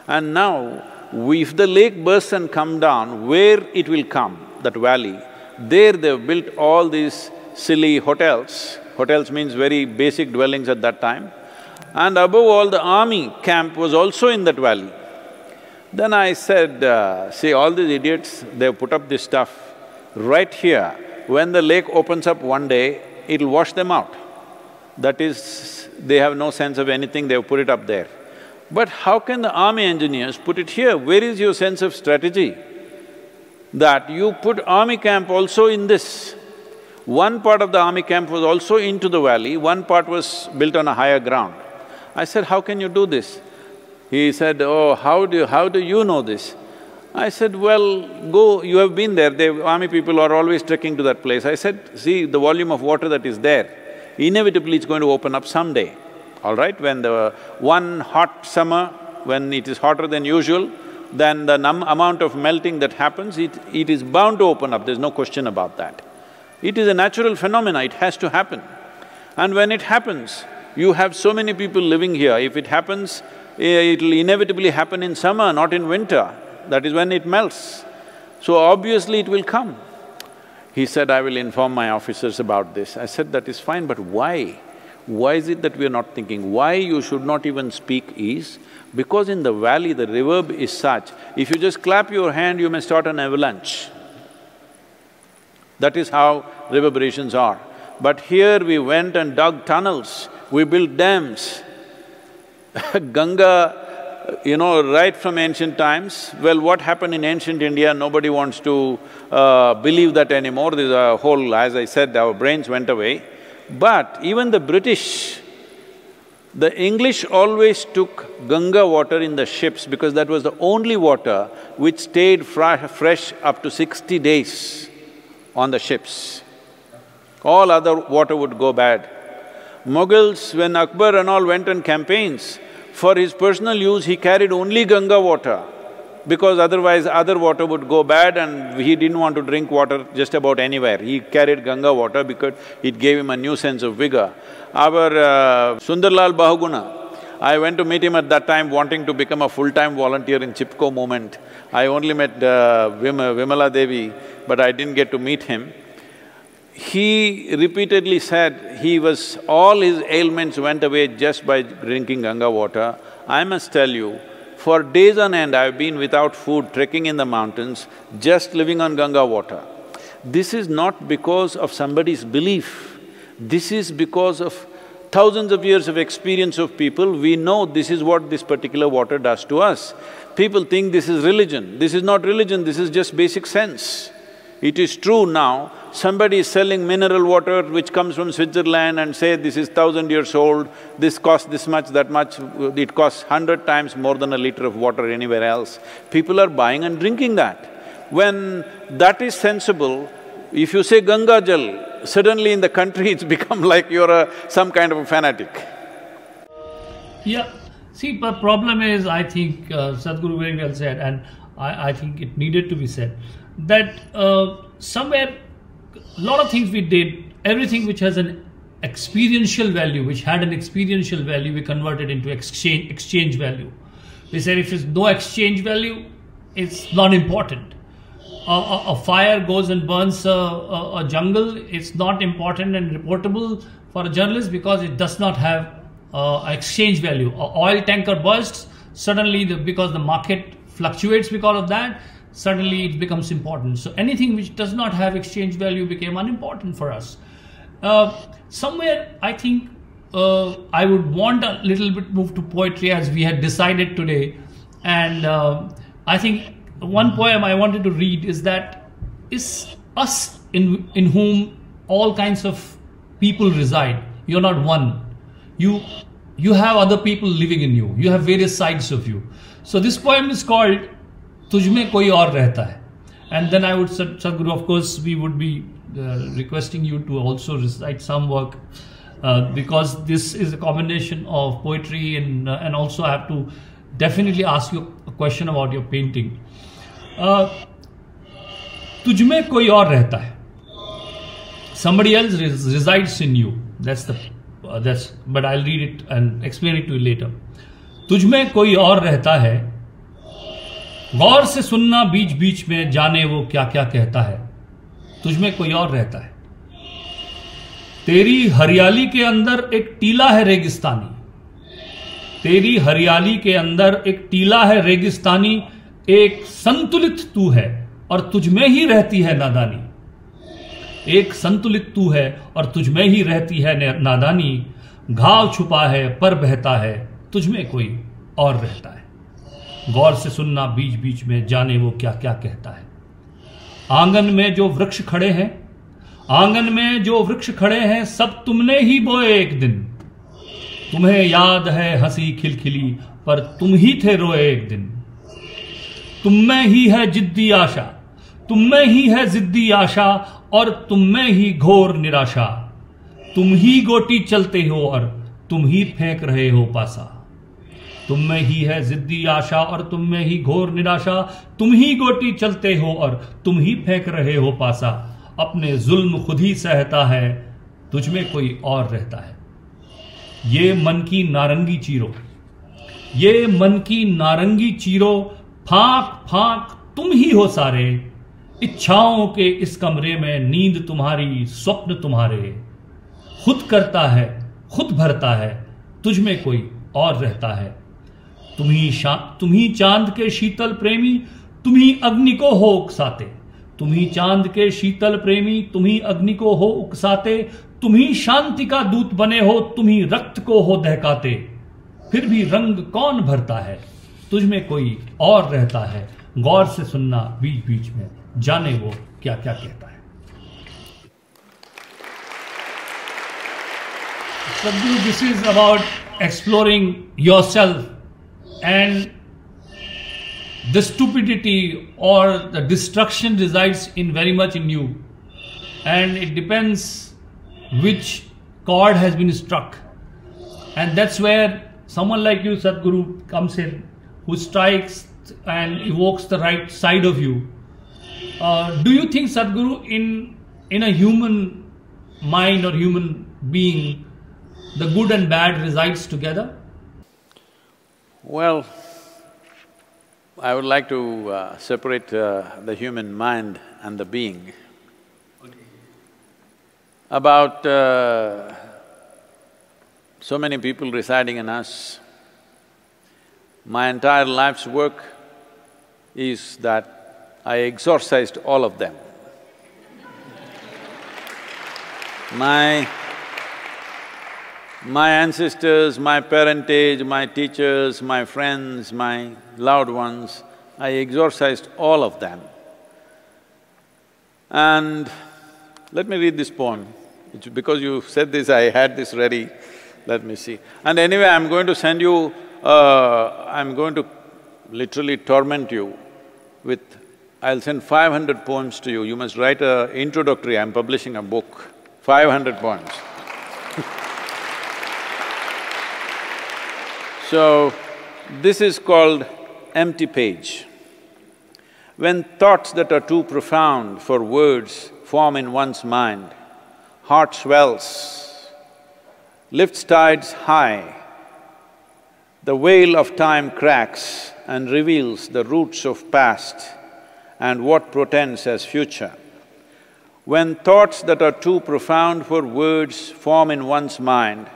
Speaker 1: And now, if the lake bursts and come down, where it will come, that valley, there they've built all these silly hotels. Hotels means very basic dwellings at that time. And above all, the army camp was also in that valley. Then I said, see, all these idiots, they've put up this stuff right here. When the lake opens up one day, it'll wash them out. That is, they have no sense of anything, they've put it up there. But how can the army engineers put it here? Where is your sense of strategy? That you put army camp also in this. One part of the army camp was also into the valley, one part was built on a higher ground. I said, how can you do this? He said, oh, how do you know this? I said, well, go, you have been there, the army people are always trekking to that place. I said, see, the volume of water that is there, inevitably it's going to open up someday, all right? When the one hot summer, when it is hotter than usual, then the amount of melting that happens, it is bound to open up, there's no question about that. It is a natural phenomena, it has to happen. And when it happens, you have so many people living here, if it happens, it'll inevitably happen in summer, not in winter. That is when it melts. So obviously it will come. He said, I will inform my officers about this. I said, that is fine, but why? Why is it that we are not thinking? Why you should not even speak is, because in the valley the reverb is such, if you just clap your hand, you may start an avalanche. That is how reverberations are. But here we went and dug tunnels, we built dams. Ganga, right from ancient times, well, what happened in ancient India, nobody wants to believe that anymore. There's a whole… as I said, our brains went away. But even the British, the English always took Ganga water in the ships because that was the only water which stayed fresh up to 60 days on the ships. All other water would go bad. Mughals, when Akbar and all went on campaigns, for his personal use, he carried only Ganga water, because otherwise other water would go bad and he didn't want to drink water just about anywhere. He carried Ganga water because it gave him a new sense of vigor. Our Sundarlal Bahuguna, I went to meet him at that time wanting to become a full-time volunteer in Chipko movement. I only met Vimala Devi, but I didn't get to meet him. He repeatedly said all his ailments went away just by drinking Ganga water. I must tell you, for days on end I've been without food, trekking in the mountains, just living on Ganga water. This is not because of somebody's belief, this is because of thousands of years of experience of people. We know this is what this particular water does to us. People think this is religion. This is not religion, this is just basic sense. It is true now, somebody is selling mineral water which comes from Switzerland and say this is 1,000 years old, this costs this much, that much, it costs 100 times more than a liter of water anywhere else. People are buying and drinking that. When that is sensible, if you say Ganga Jal, suddenly in the country it's become like you're some kind of a fanatic.
Speaker 2: Yeah, see, the problem is, I think Sadhguru very well said, and I think it needed to be said, that somewhere, a lot of things we did, everything which has an experiential value, which had an experiential value, we converted into exchange value. We said if there's no exchange value, it's not important. A fire goes and burns a jungle, it's not important and reportable for a journalist because it does not have exchange value. An oil tanker bursts, suddenly because the market fluctuates because of that, suddenly it becomes important. So anything which does not have exchange value became unimportant for us. Somewhere I think I would want a little bit move to poetry as we had decided today, and I think one poem I wanted to read is that is us in whom all kinds of people reside. You're not one. You have other people living in you. You have various sides of you. So this poem is called Tujhme Koi Aur Rehta Hai. And then I would, Sadhguru, of course, we would be requesting you to also recite some work because this is a combination of poetry and also I have to definitely ask you a question about your painting. तुझ में कोई और रहता है. Somebody else resides in you. But I'll read it and explain it to you later. तुझ में कोई और रहता है, गौर से सुनना बीच बीच में, जाने वो क्या क्या कहता है. तुझ में कोई और रहता है. तेरी हरियाली के अंदर एक टीला है रेगिस्तानी. तेरी हरियाली के अंदर एक टीला है रेगिस्तानी. एक संतुलित तू है और तुझ में ही रहती है नादानी. एक संतुलित तू है और तुझ में ही रहती है नादानी. घाव छुपा है पर बहता है, तुझ में कोई और रहता है. गौर से सुनना बीच बीच में, जाने वो क्या क्या कहता है. आंगन में जो वृक्ष खड़े हैं, आंगन में जो वृक्ष खड़े हैं, सब तुमने ही बोए एक दिन. तुम्हें याद है हंसी खिलखिली, पर तुम ही थे रोए एक दिन. तुम में ही है जिद्दी आशा, तुम में ही है जिद्दी आशा, और तुम में ही घोर निराशा. तुम ही गोटी चलते हो और तुम ही फेंक रहे हो पासा. तुम में ही है जिद्दी आशा और तुम में ही घोर निराशा. तुम ही गोटी चलते हो और तुम ही फेंक रहे हो पासा. अपने जुल्म खुद ही सहता है, तुझ में कोई और रहता है. ये मन की नारंगी चीरो, ये मन की नारंगी चीरो, फांक फांक तुम ही हो सारे. इच्छाओं के इस कमरे में नींद तुम्हारी, स्वप्न तुम्हारे. खुद करता है खुद भरता है, तुझ में कोई और रहता है. तुम ही चांद के शीतल प्रेमी, तुम ही अग्नि को हो उकसाते. तुम ही चांद के शीतल प्रेमी, तुम ही अग्नि को हो उकसाते. तुम ही शांति का दूत बने हो, तुम ही रक्त को हो दहकाते. फिर भी रंग कौन भरता है, तुझ में कोई और रहता है. गौर से सुनना बीच बीच में, जाने वो क्या क्या कहता है. Sadhguru, this is about exploring yourself, and the stupidity or the destruction resides in very much in you, and it depends which chord has been struck, and that's where someone like you, Sadhguru, comes in, who strikes and evokes the right side of you. Do you think, Sadhguru, in a human mind or human being, the good and bad resides together?
Speaker 1: Well, I would like to separate the human mind and the being. About so many people residing in us, my entire life's work is that I exorcised all of them. My ancestors, my parentage, my teachers, my friends, my loved ones, I exorcised all of them. And let me read this poem. Because you said this, I had this ready. Let me see. And anyway, I'm going to send you… I'm going to literally torment you with… I'll send 500 poems to you. You must write a introductory, I'm publishing a book, 500 poems. So, this is called empty page. When thoughts that are too profound for words form in one's mind, heart swells, lifts tides high, the veil of time cracks and reveals the roots of past and what portends as future. When thoughts that are too profound for words form in one's mind,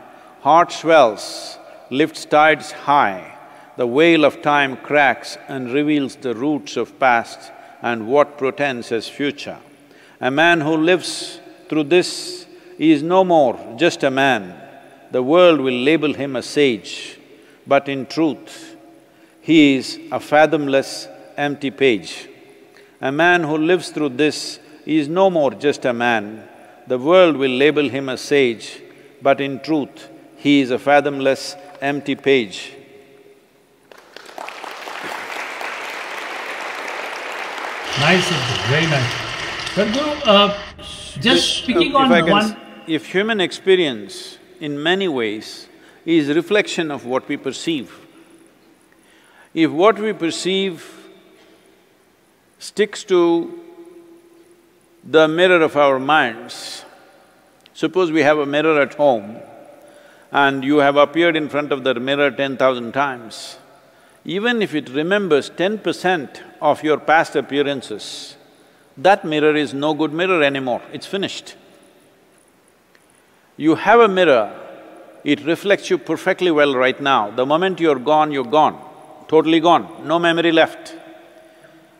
Speaker 1: heart swells, lifts tides high, the veil of time cracks and reveals the roots of past and what portends as future. A man who lives through this is no more just a man. The world will label him a sage, but in truth, he is a fathomless empty page. A man who lives through this is no more just a man. The world will label him a sage, but in truth, he is a fathomless empty page.
Speaker 2: Nice, very nice. Sadhguru, just speaking on one…
Speaker 1: If human experience in many ways is reflection of what we perceive, If what we perceive sticks to the mirror of our minds, suppose we have a mirror at home and you have appeared in front of the mirror 10,000 times, even if it remembers 10% of your past appearances, that mirror is no good mirror anymore, it's finished. You have a mirror, it reflects you perfectly well right now. The moment you're gone, totally gone, no memory left.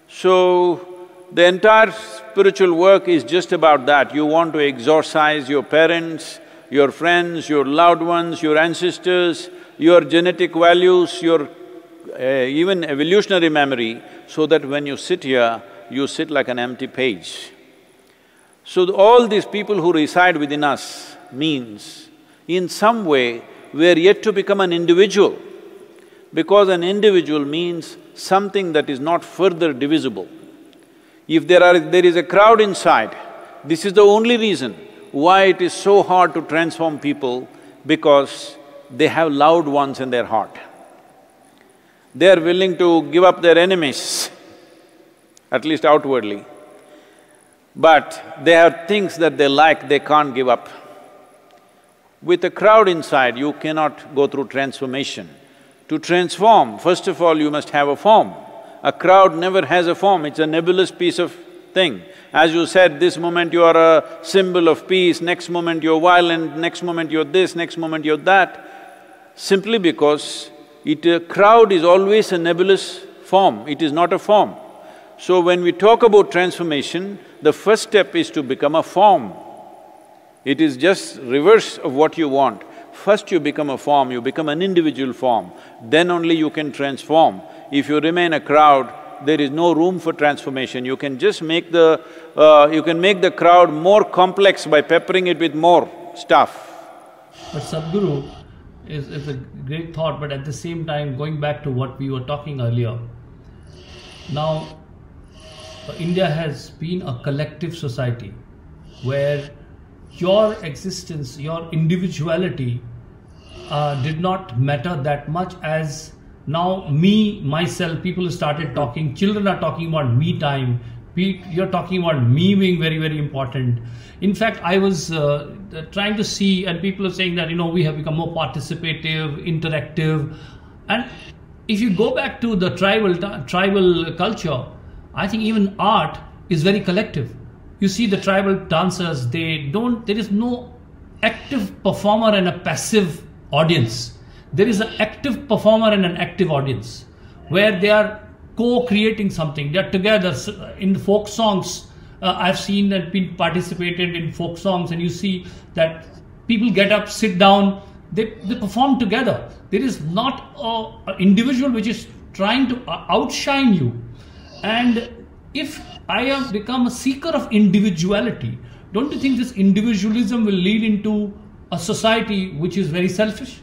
Speaker 1: So, the entire spiritual work is just about that. You want to exorcise your parents, your friends, your loved ones, your ancestors, your genetic values, your even evolutionary memory, so that when you sit here, you sit like an empty page. So all these people who reside within us means, in some way, we are yet to become an individual, because an individual means something that is not further divisible. If there is a crowd inside, this is the only reason why it is so hard to transform people, because they have loved ones in their heart. They are willing to give up their enemies, at least outwardly. But they have things that they like, they can't give up. With a crowd inside, you cannot go through transformation. To transform, first of all, you must have a form. A crowd never has a form, it's a nebulous piece of thing. As you said, this moment you are a symbol of peace, next moment you're violent, next moment you're this, next moment you're that, simply because a crowd is always a nebulous form, it is not a form. So when we talk about transformation, the first step is to become a form. It is just reverse of what you want. First you become a form, you become an individual form, then only you can transform. If you remain a crowd, there is no room for transformation. You can just make the crowd more complex by peppering it with more stuff.
Speaker 2: But Sadhguru is a great thought, but at the same time, going back to what we were talking earlier, now India has been a collective society where your existence, your individuality did not matter that much as now me, myself, people started talking, children are talking about me time, you're talking about me being very, very important. In fact, I was trying to see, and people are saying that, we have become more participative, interactive, and if you go back to the tribal culture, I think even art is very collective. You see the tribal dancers, there is no active performer and a passive audience. There is an active performer and an active audience, where they are co-creating something, they are together. In folk songs, I've seen and been participated in folk songs, and you see that people get up, sit down, they perform together. There is not an individual which is trying to outshine you. And if I have become a seeker of individuality, don't you think this individualism will lead into a society which is very selfish?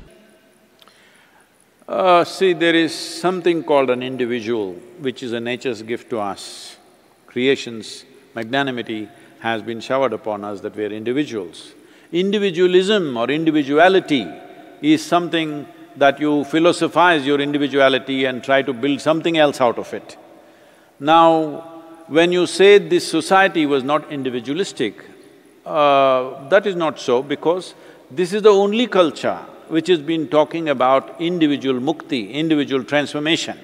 Speaker 1: See, there is something called an individual, which is a nature's gift to us. Creation's magnanimity has been showered upon us that we are individuals. Individualism or individuality is something that you philosophize your individuality and try to build something else out of it. Now, when you say this society was not individualistic, that is not so, because this is the only culture which has been talking about individual mukti, individual transformation.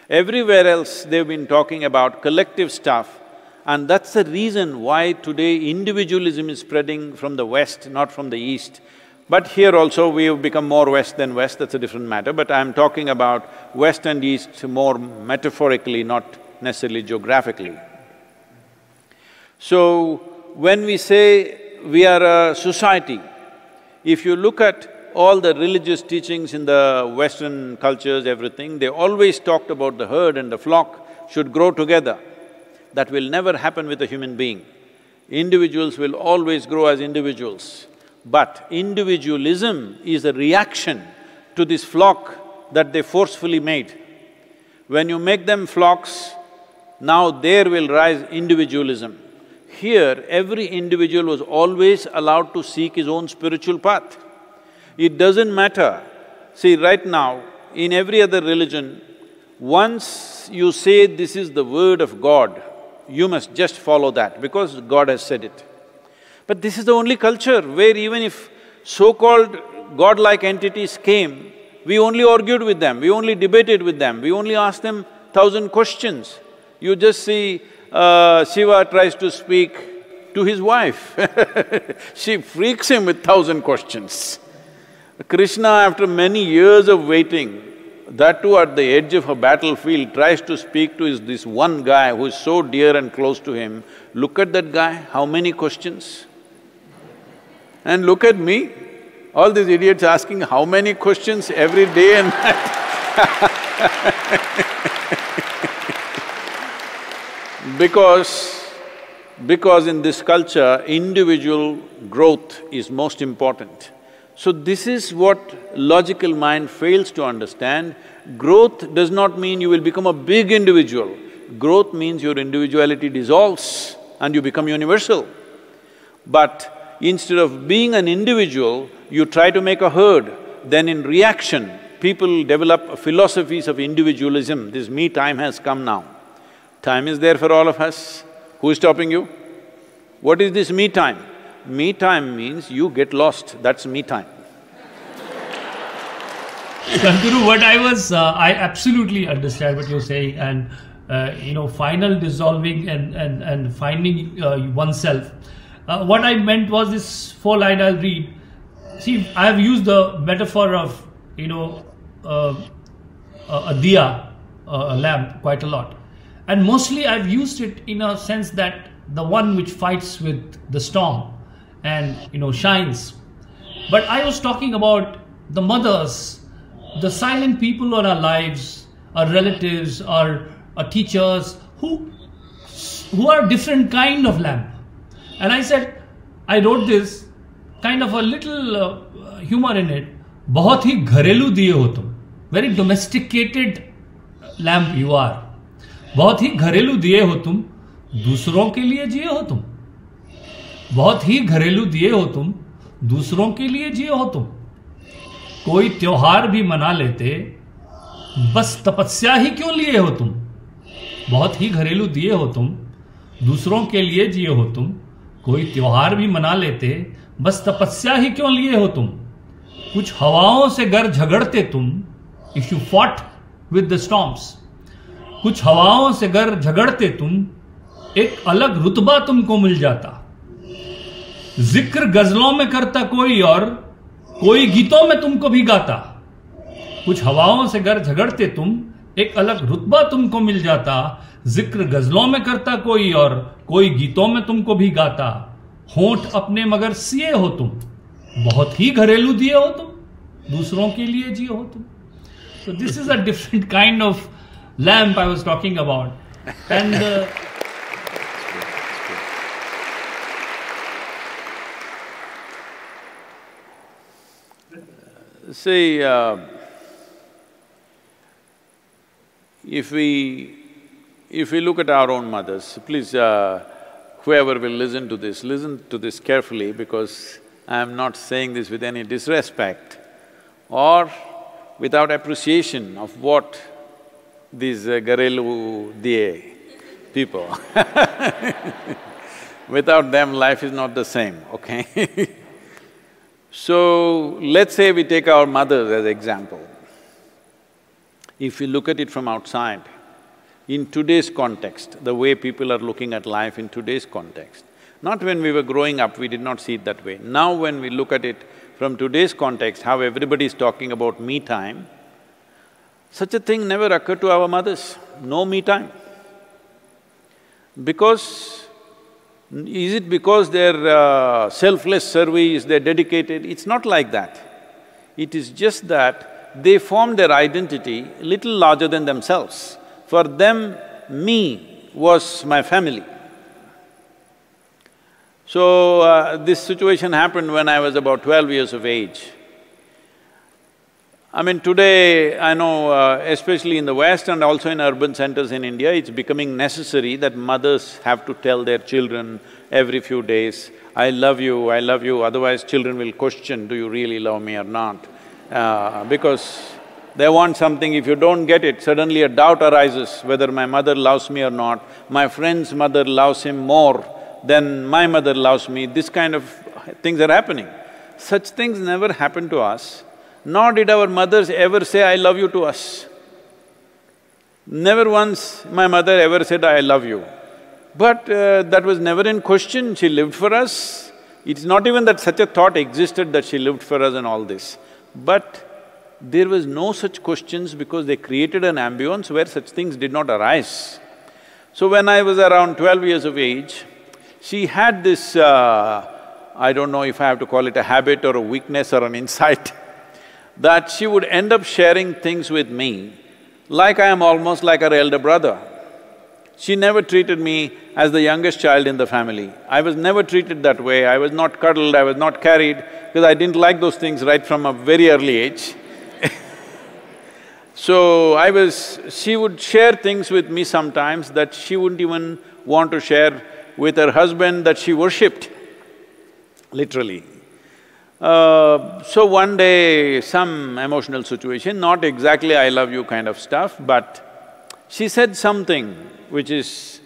Speaker 1: Everywhere else they've been talking about collective stuff, and that's the reason why today individualism is spreading from the West, not from the East. But here also we have become more West than West, that's a different matter, but I'm talking about West and East more metaphorically, not necessarily geographically. So, when we say we are a society, if you look at all the religious teachings in the Western cultures, everything, they always talked about the herd and the flock should grow together. That will never happen with a human being. Individuals will always grow as individuals. But individualism is a reaction to this flock that they forcefully made. When you make them flocks, now there will rise individualism. Here, every individual was always allowed to seek his own spiritual path. It doesn't matter. See, right now, in every other religion, Once you say this is the word of God, you must just follow that because God has said it. But this is the only culture where even if so-called godlike entities came, we only argued with them, we only debated with them, we only asked them 1,000 questions. You just see Shiva tries to speak to his wife she freaks him with 1,000 questions. Krishna, after many years of waiting, that too at the edge of a battlefield, tries to speak to this one guy who is so dear and close to him. Look at that guy, how many questions? And look at me, all these idiots asking how many questions every day and night. Because in this culture, individual growth is most important. So this is what logical mind fails to understand. Growth does not mean you will become a big individual. Growth means your individuality dissolves and you become universal. But instead of being an individual, you try to make a herd. Then in reaction, people develop philosophies of individualism. This me time has come now. Time is there for all of us. Who is stopping you? What is this me time? Me time means you get lost, that's me time.
Speaker 2: Sadhguru, I absolutely understand what you're saying, and final dissolving and finding oneself. What I meant was this 4-line I'll read. See, I have used the metaphor of, a diya, a lamp, quite a lot. And mostly I've used it in a sense that the one which fights with the storm and, shines. But I was talking about the mothers, the silent people in our lives, our relatives, our teachers, who are different kind of lamp. And I said, I wrote this, kind of a little humor in it. बहुत ही घरेलू दिए हो तुम. Very domesticated lamp you are. बहुत ही घरेलू दिए हो तुम, दूसरों के लिए जिए हो तुम. बहुत ही घरेलू दिए हो तुम, दूसरों के लिए जिए हो तुम. कोई त्योहार भी मना लेते, बस तपस्या ही क्यों लिए हो तुम. बहुत ही घरेलू दिए हो तुम, दूसरों के लिए जिए हो तुम. कोई त्योहार भी मना लेते, बस तपस्या ही क्यों लिए हो तुम. कुछ हवाओं से गर झगड़ते तुम, if you fought with the storms. कुछ हवाओं से गर झगड़ते तुम, एक अलग रुतबा तुमको मिल जाता. जिक्र गजलों में करता कोई और, कोई गीतों में तुमको भी गाता. कुछ हवाओं से गर झगड़ते तुम, एक अलग रुतबा तुमको मिल जाता. जिक्र गजलों में करता कोई और, कोई गीतों में तुमको भी गाता. होंठ अपने मगर सिए हो तुम, बहुत ही घरेलू दिए हो तुम, दूसरों के लिए जिए हो तुम. So this is a different kind of lamp I was talking about. And
Speaker 1: see, if we look at our own mothers, please, whoever will listen to this carefully, because I am not saying this with any disrespect or without appreciation of what these Garelu Diye people without them life is not the same, okay? So, let's say we take our mothers as example. If we look at it from outside, in today's context, the way people are looking at life in today's context, not when we were growing up, we did not see it that way. Now when we look at it from today's context, how everybody is talking about me time, such a thing never occurred to our mothers, no me time. Because, is it because they're selfless service, they're dedicated? It's not like that. It is just that they formed their identity little larger than themselves. For them, me was my family. So, this situation happened when I was about 12 years of age. I mean, today, I know, especially in the West and also in urban centers in India, it's becoming necessary that mothers have to tell their children every few days, I love you, otherwise children will question, do you really love me or not? Because They want something, if you don't get it, suddenly a doubt arises whether my mother loves me or not, my friend's mother loves him more than my mother loves me, this kind of things are happening. Such things never happened to us, nor did our mothers ever say, "I love you" to us. Never once my mother ever said, "I love you." But that was never in question, she lived for us. It's not even that such a thought existed that she lived for us and all this. But there was no such questions because they created an ambience where such things did not arise. So when I was around 12 years of age, she had this, I don't know if I have to call it a habit or a weakness or an insight, that she would end up sharing things with me like I am almost like her elder brother. She never treated me as the youngest child in the family. I was never treated that way, I was not cuddled, I was not carried, because I didn't like those things right from a very early age. So she would share things with me sometimes that she wouldn't even want to share with her husband that she worshipped, literally. So one day, some emotional situation, not exactly "I love you" kind of stuff, but she said something which is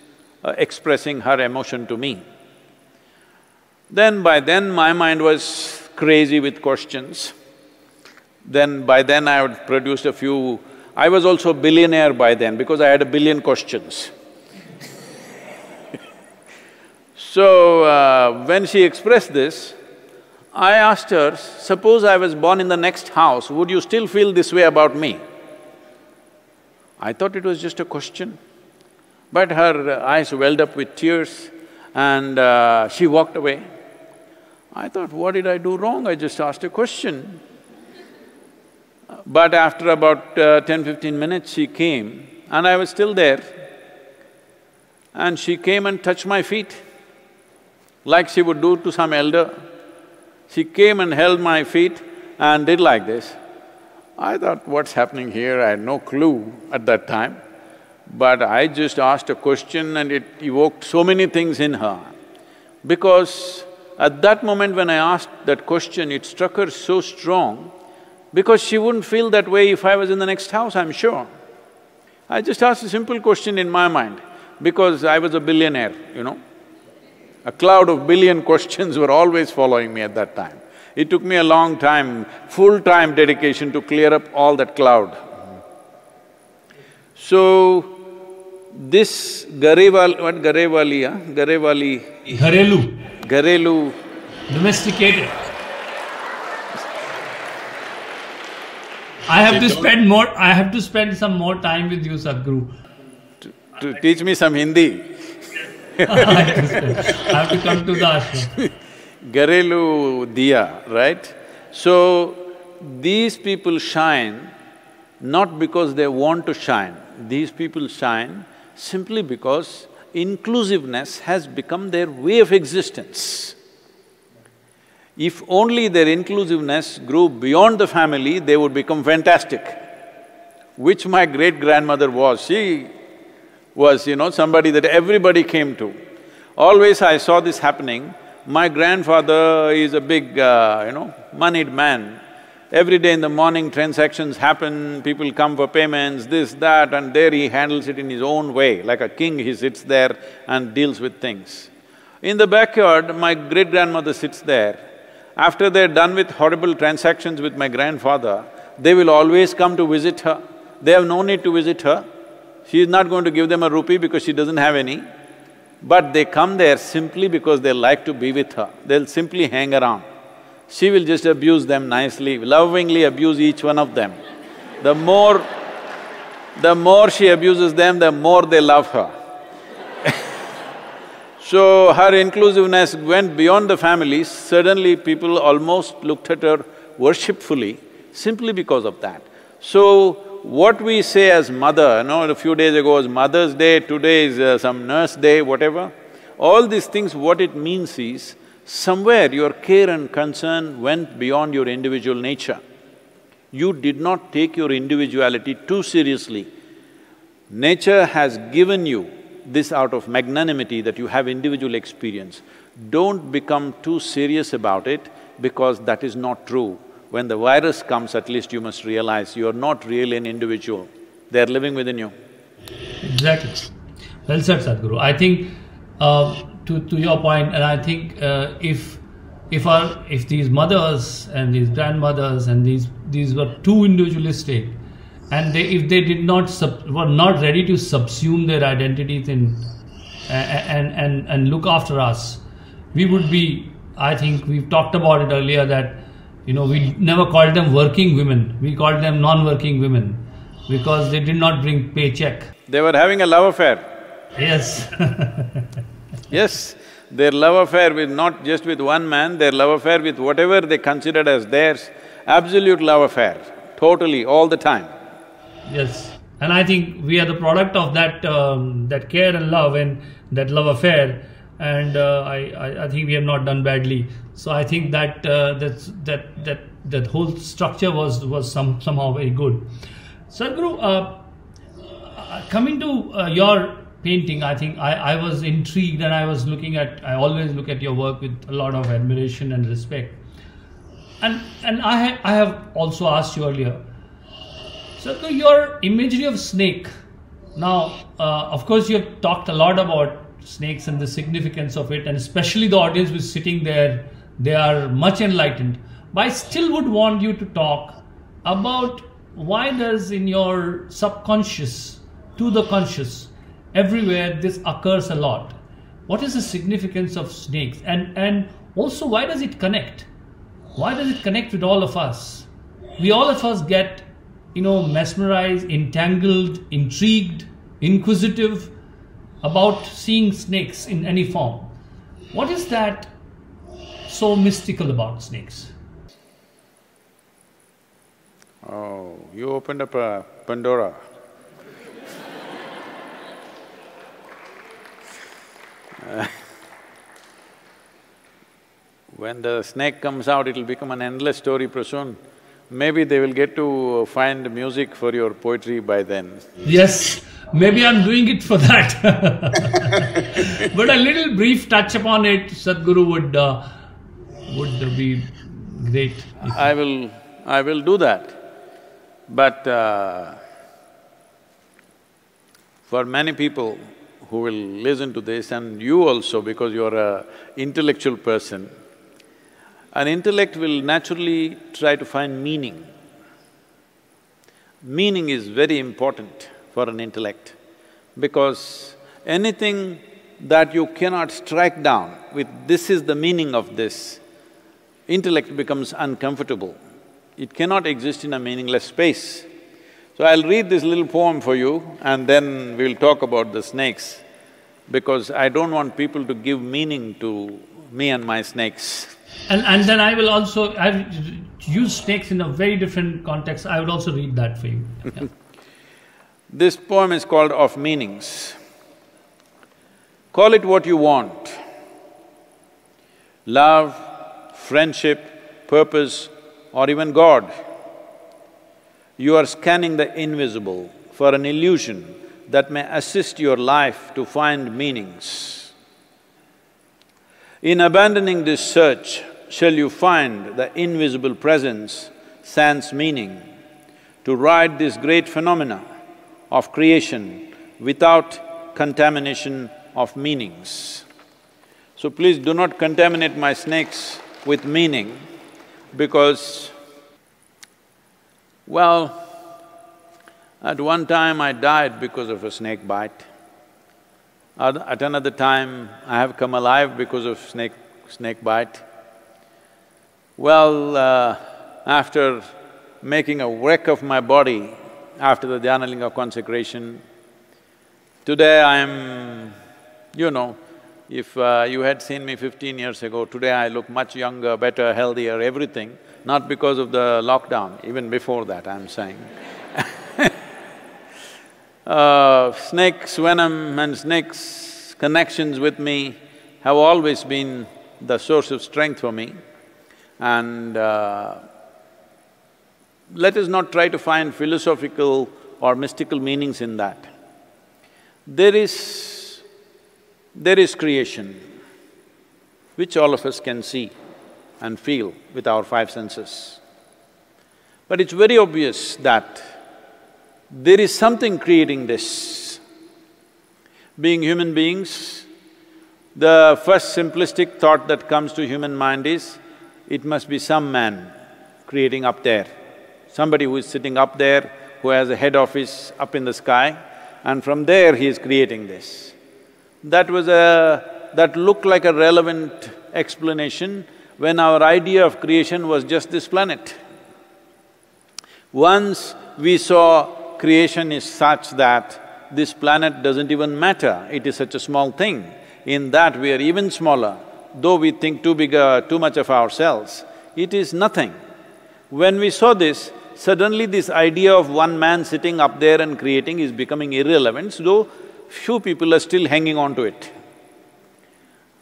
Speaker 1: expressing her emotion to me. By then my mind was crazy with questions. By then I had produced a few… I was also a billionaire by then because I had 1 billion questions. So, when she expressed this, I asked her, "Suppose I was born in the next house, would you still feel this way about me?" I thought it was just a question. But her eyes welled up with tears and she walked away. I thought, what did I do wrong? I just asked a question. But after about 10–15 minutes, she came and I was still there. And she came and touched my feet, like she would do to some elder. She came and held my feet and did like this. I thought, what's happening here? I had no clue at that time. But I just asked a question and it evoked so many things in her. Because at that moment when I asked that question, it struck her so strong because she wouldn't feel that way if I was in the next house, I'm sure. I just asked a simple question in my mind because I was a billionaire, you know. A cloud of 1 billion questions were always following me at that time. It took me a long time, full-time dedication to clear up all that cloud. So, this Gharelu…
Speaker 2: Domesticated. I have to spend some more time with you, Sadhguru.
Speaker 1: To teach me some Hindi.
Speaker 2: I have to come to the ashram.
Speaker 1: Gharelu diya, right? So, these people shine not because they want to shine, these people shine simply because inclusiveness has become their way of existence. If only their inclusiveness grew beyond the family, they would become fantastic, which my great-grandmother was. She was, somebody that everybody came to. Always I saw this happening. My grandfather is a big, moneyed man. Every day in the morning transactions happen, people come for payments, this, that, and there he handles it in his own way. Like a king, he sits there and deals with things. In the backyard, my great-grandmother sits there. After they're done with horrible transactions with my grandfather, they will always come to visit her. They have no need to visit her. She is not going to give them a rupee because she doesn't have any. But they come there simply because they like to be with her. They'll simply hang around. She will just abuse them nicely, lovingly abuse each one of them. The more she abuses them, the more they love her. So her inclusiveness went beyond the family. Suddenly people almost looked at her worshipfully simply because of that. So what we say as mother, a few days ago was Mother's Day, today is some nurse day, whatever, all these things, what it means is, somewhere your care and concern went beyond your individual nature. You did not take your individuality too seriously. Nature has given you this out of magnanimity that you have individual experience. Don't become too serious about it because that is not true. when the virus comes, at least you must realize you are not really an individual. They are living within you.
Speaker 2: Exactly. Well said, Sadhguru. I think to your point, and I think if these mothers and these grandmothers and these were too individualistic, and if they did not were not ready to subsume their identities and look after us, we would be. I think we've talked about it earlier that we never called them working women. We called them non-working women because they did not bring paycheck.
Speaker 1: They were having a love affair.
Speaker 2: Yes.
Speaker 1: Yes, their love affair with not just with one man, their love affair with whatever they considered as theirs, absolute love affair, totally, all the time.
Speaker 2: Yes, and I think we are the product of that that care and love and that love affair, and I think we have not done badly. So I think that that whole structure was somehow very good. Sadhguru, coming to your painting, I think I was intrigued, and I always look at your work with a lot of admiration and respect. And I have also asked you earlier, so your imagery of snake. Now, of course, you have talked a lot about snakes and the significance of it, and especially the audience who's sitting there, they are much enlightened. But I still would want you to talk about why does in your subconscious to the conscious, everywhere this occurs a lot. What is the significance of snakes? And also, why does it connect? Why does it connect with all of us? All of us get, mesmerized, entangled, intrigued, inquisitive about seeing snakes in any form. What is that so mystical about snakes?
Speaker 1: Oh, you opened up a Pandora. When the snake comes out, it'll become an endless story, Prasoon. Maybe they will get to find music for your poetry by then.
Speaker 2: Yes, maybe I'm doing it for that. But a little brief touch upon it, Sadhguru, would be great.
Speaker 1: I will do that. But for many people who will listen to this, and you also, because you're an intellectual person, an intellect will naturally try to find meaning. Meaning is very important for an intellect, because anything that you cannot strike down with this is the meaning of this, intellect becomes uncomfortable. It cannot exist in a meaningless space. So I'll read this little poem for you and then we'll talk about the snakes, because I don't want people to give meaning to me and my snakes.
Speaker 2: And then I will also… I've used snakes in a very different context, I would also read that for you. Yeah.
Speaker 1: This poem is called Of Meanings. Call it what you want. Love, friendship, purpose, or even God. You are scanning the invisible for an illusion that may assist your life to find meanings. In abandoning this search, shall you find the invisible presence sans meaning, to ride this great phenomena of creation without contamination of meanings. So please do not contaminate my snakes with meaning, because, well, at one time I died because of a snake bite. At another time, I have come alive because of snake bite. Well, after making a wreck of my body after the Dhyanalinga consecration, today I am… if you had seen me 15 years ago, today I look much younger, better, healthier, everything, not because of the lockdown, even before that I'm saying. Snake's venom and snake's connections with me have always been the source of strength for me, and let us not try to find philosophical or mystical meanings in that. There is creation, which all of us can see and feel with our five senses. But it's very obvious that there is something creating this. Being human beings, the first simplistic thought that comes to human mind is, it must be some man creating up there. Somebody who is sitting up there, who has a head office up in the sky, and from there he is creating this. That looked like a relevant explanation when our idea of creation was just this planet. Once we saw creation is such that this planet doesn't even matter, it is such a small thing, in that we are even smaller, though we think too much of ourselves, it is nothing. When we saw this, suddenly this idea of one man sitting up there and creating is becoming irrelevant, though few people are still hanging on to it.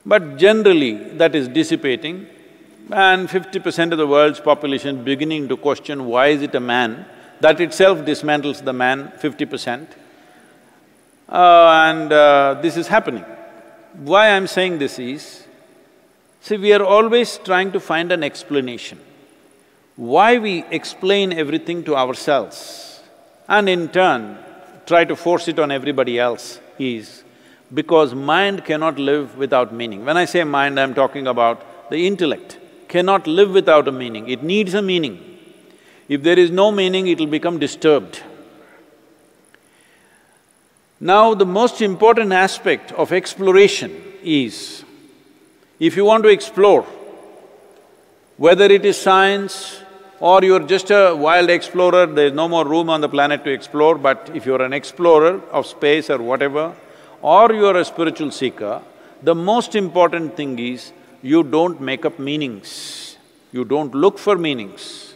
Speaker 1: But generally, that is dissipating, and 50% of the world's population beginning to question why is it a man, that itself dismantles the man 50%. This is happening. Why I'm saying this is, see, we are always trying to find an explanation. Why we explain everything to ourselves and in turn try to force it on everybody else is because mind cannot live without meaning. When I say mind, I'm talking about the intellect, cannot live without a meaning, it needs a meaning. If there is no meaning, it'll become disturbed. Now, the most important aspect of exploration is, if you want to explore, whether it is science or you're just a wild explorer, there's no more room on the planet to explore, but if you're an explorer of space or whatever, or you're a spiritual seeker, the most important thing is you don't make up meanings, you don't look for meanings,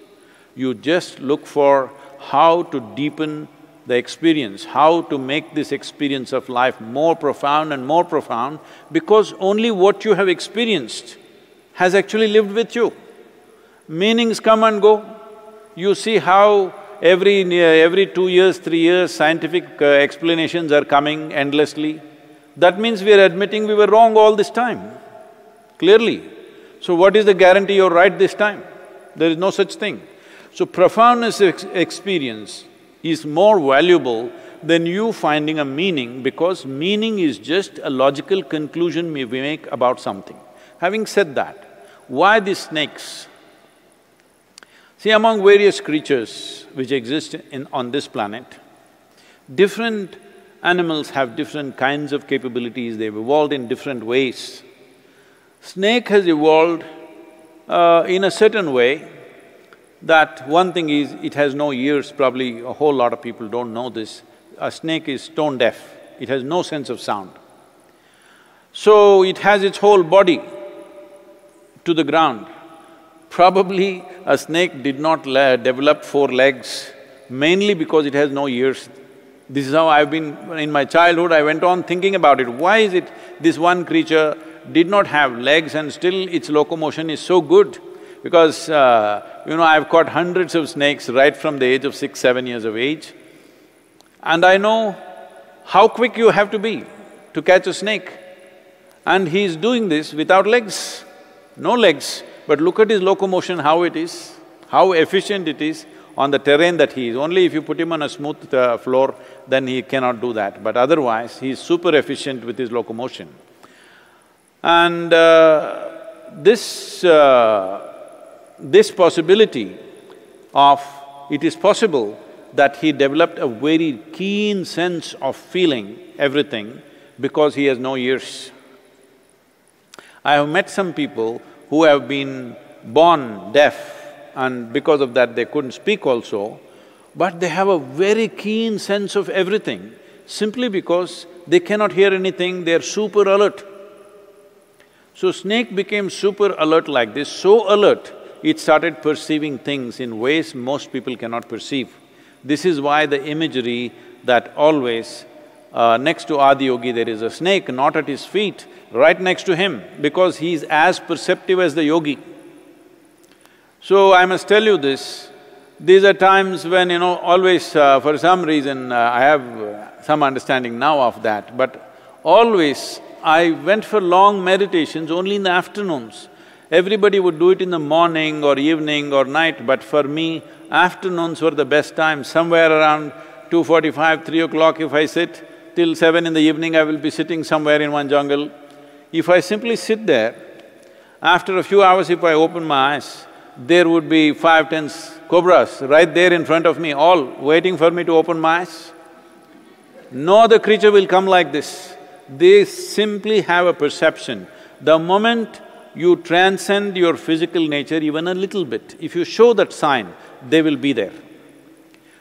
Speaker 1: you just look for how to deepen the experience, how to make this experience of life more profound and more profound, because only what you have experienced has actually lived with you. Meanings come and go. You see how every 2 years, 3 years, scientific explanations are coming endlessly. That means we are admitting we were wrong all this time, clearly. So what is the guarantee you're right this time? There is no such thing. So profoundness experience is more valuable than you finding a meaning, because meaning is just a logical conclusion we make about something. Having said that, why these snakes? See, among various creatures which exist on this planet, different animals have different kinds of capabilities, they've evolved in different ways. Snake has evolved in a certain way that one thing is, it has no ears, probably a whole lot of people don't know this. A snake is stone deaf, it has no sense of sound. So it has its whole body to the ground. Probably a snake did not develop 4 legs, mainly because it has no ears. This is how I've been… in my childhood, I went on thinking about it. Why is it this one creature did not have legs and still its locomotion is so good? Because, I've caught hundreds of snakes right from the age of 6, 7 years of age, and I know how quick you have to be to catch a snake. And he's doing this without legs, no legs, but look at his locomotion, how it is, how efficient it is on the terrain that he is. Only if you put him on a smooth floor, then he cannot do that, but otherwise he's super efficient with his locomotion. And this possibility of… it is possible that he developed a very keen sense of feeling everything because he has no ears. I have met some people who have been born deaf and because of that they couldn't speak also, but they have a very keen sense of everything simply because they cannot hear anything, they're super alert. So snake became super alert like this, so alert, it started perceiving things in ways most people cannot perceive. This is why the imagery that always next to Adiyogi there is a snake, not at his feet, right next to him, because he is as perceptive as the yogi. So I must tell you this, these are times when, always for some reason I have some understanding now of that, but always I went for long meditations only in the afternoons. Everybody would do it in the morning or evening or night, but for me, afternoons were the best time, somewhere around 2:45, 3 o'clock if I sit, till 7 in the evening I will be sitting somewhere in one jungle. If I simply sit there, after a few hours if I open my eyes, there would be 5, 10 cobras right there in front of me, all waiting for me to open my eyes. No other creature will come like this. They simply have a perception. The moment you transcend your physical nature even a little bit, if you show that sign, they will be there.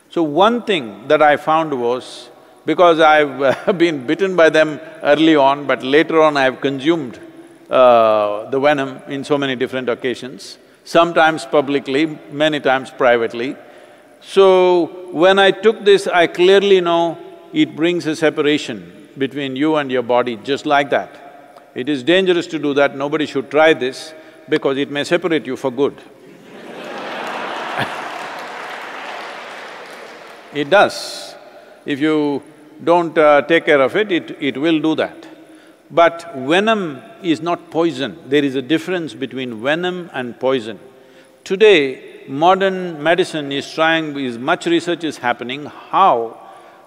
Speaker 1: So one thing that I found was, because I've been bitten by them early on, but later on I've consumed the venom in so many different occasions, sometimes publicly, many times privately. So when I took this, I clearly know it brings a separation between you and your body, just like that. It is dangerous to do that, nobody should try this because it may separate you for good. It does. If you don't take care of it, it will do that. But venom is not poison. There is a difference between venom and poison. Today, modern medicine is much research is happening how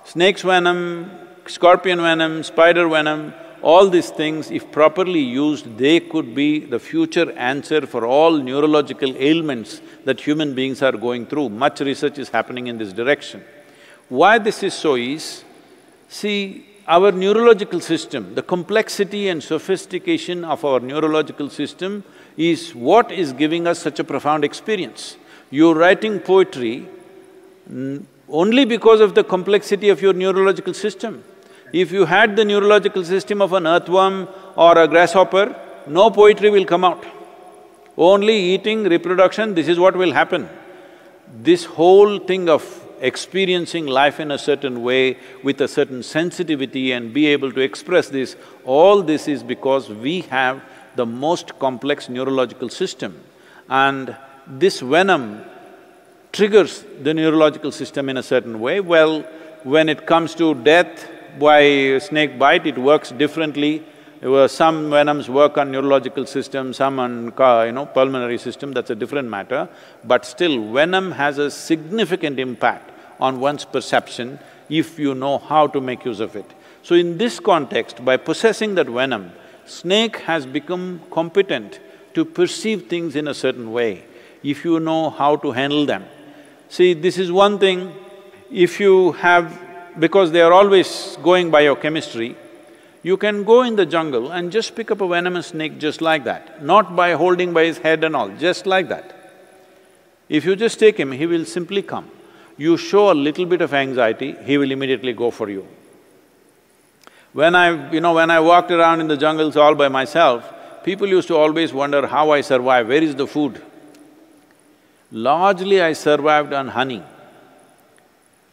Speaker 1: snake's venom, scorpion venom, spider venom, all these things, if properly used, they could be the future answer for all neurological ailments that human beings are going through. Much research is happening in this direction. Why this is so is, see, our neurological system, the complexity and sophistication of our neurological system is what is giving us such a profound experience. You're writing poetry only because of the complexity of your neurological system. If you had the neurological system of an earthworm or a grasshopper, no poetry will come out. Only eating, reproduction, this is what will happen. This whole thing of experiencing life in a certain way with a certain sensitivity and be able to express this, all this is because we have the most complex neurological system. And this venom triggers the neurological system in a certain way. Well, when it comes to death by snake bite, it works differently. Some venoms work on neurological system, some on pulmonary system, that's a different matter. But still, venom has a significant impact on one's perception if you know how to make use of it. So in this context, by possessing that venom, snake has become competent to perceive things in a certain way, if you know how to handle them. See, this is one thing, if you have… because they are always going biochemistry, you can go in the jungle and just pick up a venomous snake just like that, not by holding by his head and all, just like that. If you just take him, he will simply come. You show a little bit of anxiety, he will immediately go for you. When I walked around in the jungles all by myself, people used to always wonder how I survive, where is the food? Largely I survived on honey.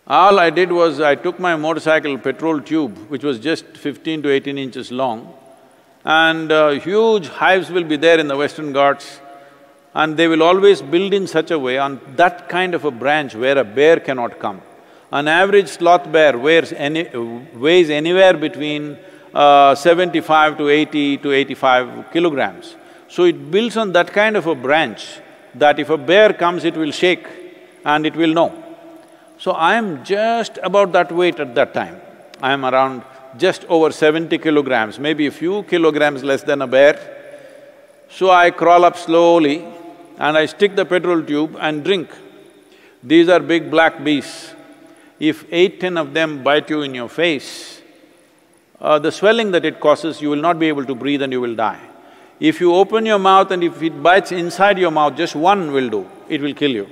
Speaker 1: All I did was, I took my motorcycle petrol tube, which was just 15 to 18 inches long, and huge hives will be there in the Western Ghats, and they will always build in such a way on that kind of a branch where a bear cannot come. An average sloth bear weighs anywhere between 75 to 80 to 85 kilograms. So it builds on that kind of a branch that if a bear comes, it will shake and it will know. So I am just about that weight at that time. I am around just over 70 kilograms, maybe a few kilograms less than a bear. So I crawl up slowly and I stick the petrol tube and drink. These are big black beasts. If 8, 10 of them bite you in your face, the swelling that it causes, you will not be able to breathe and you will die. If you open your mouth and if it bites inside your mouth, just one will do, it will kill you.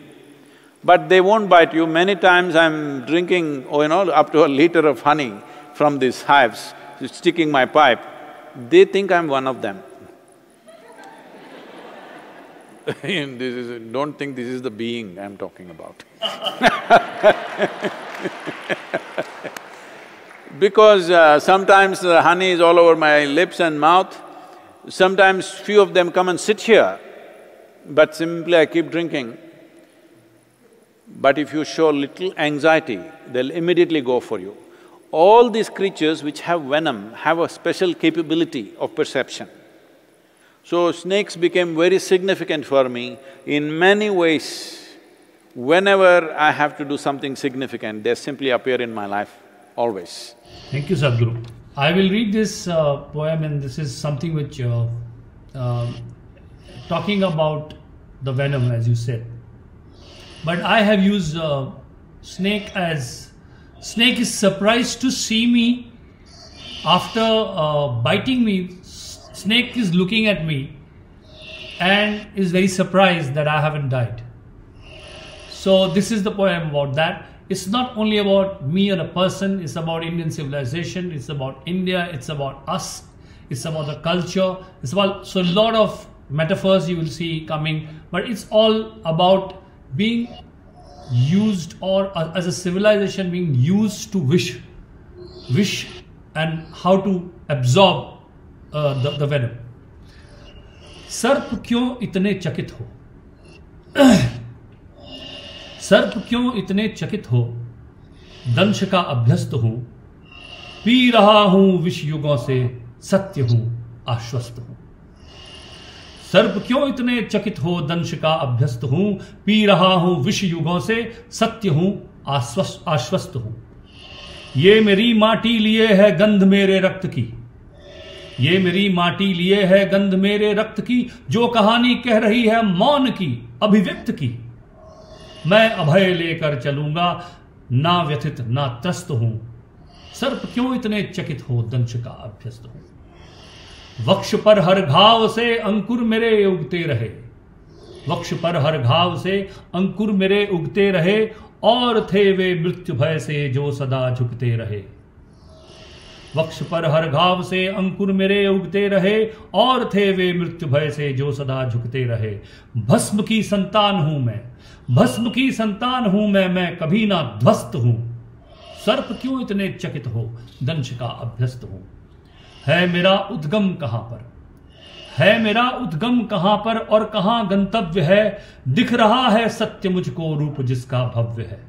Speaker 1: But they won't bite you. Many times I'm drinking, up to a liter of honey from these hives, sticking my pipe, they think I'm one of them. Don't think this is the being I'm talking about. Because sometimes the honey is all over my lips and mouth, sometimes few of them come and sit here, but simply I keep drinking. But if you show little anxiety, they'll immediately go for you. All these creatures which have venom have a special capability of perception. So snakes became very significant for me in many ways. Whenever I have to do something significant, they simply appear in my life, always.
Speaker 2: Thank you, Sadhguru. I will read this poem, and this is something which talking about the venom, as you said. But I have used snake as… Snake is surprised to see me. After biting me, snake is looking at me and is very surprised that I haven't died. So this is the poem about that. It's not only about me or a person, it's about Indian civilization, it's about India, it's about us, it's about the culture, it's about… So a lot of metaphors you will see coming, but it's all about being used, or as a civilization being used to wish and how to absorb the venom. सर्प क्यों इतने चकित हो? सर्प क्यों इतने चकित हो? दंश का अभ्यस्त हूं, पी रहा हूं विष युगों से, सत्य हूं आश्वस्त हूं। सर्प क्यों इतने चकित हो? दंश का अभ्यस्त हूं, पी रहा हूं विष युगों से, सत्य हूं आश्वस्त हूं। ये मेरी माटी लिए है गंध मेरे रक्त की, ये मेरी माटी लिए है गंध मेरे रक्त की, जो कहानी कह रही है मौन की, अभिव्यक्त की। मैं अभय लेकर चलूंगा, ना व्यथित ना त्रस्त हूं। सर्प क्यों इतने चकित हो? दंश का अभ्यस्त हूं। वक्ष पर हर घाव से अंकुर मेरे उगते रहे, वक्ष पर हर घाव से अंकुर मेरे उगते रहे, और थे वे मृत्यु भय से जो सदा झुकते रहे। वक्ष पर हर घाव से अंकुर मेरे उगते रहे, और थे वे मृत्यु भय से जो सदा झुकते रहे। भस्म की संतान हूं मैं, भस्म की संतान हूं मैं कभी ना ध्वस्त हूं। सर्प क्यों इतने चकित हो? दंश का अभ्यस्त हूं। है मेरा उद्गम कहां पर, है मेरा उद्गम कहां पर, और कहां गंतव्य है? दिख रहा है सत्य मुझको रूप जिसका भव्य है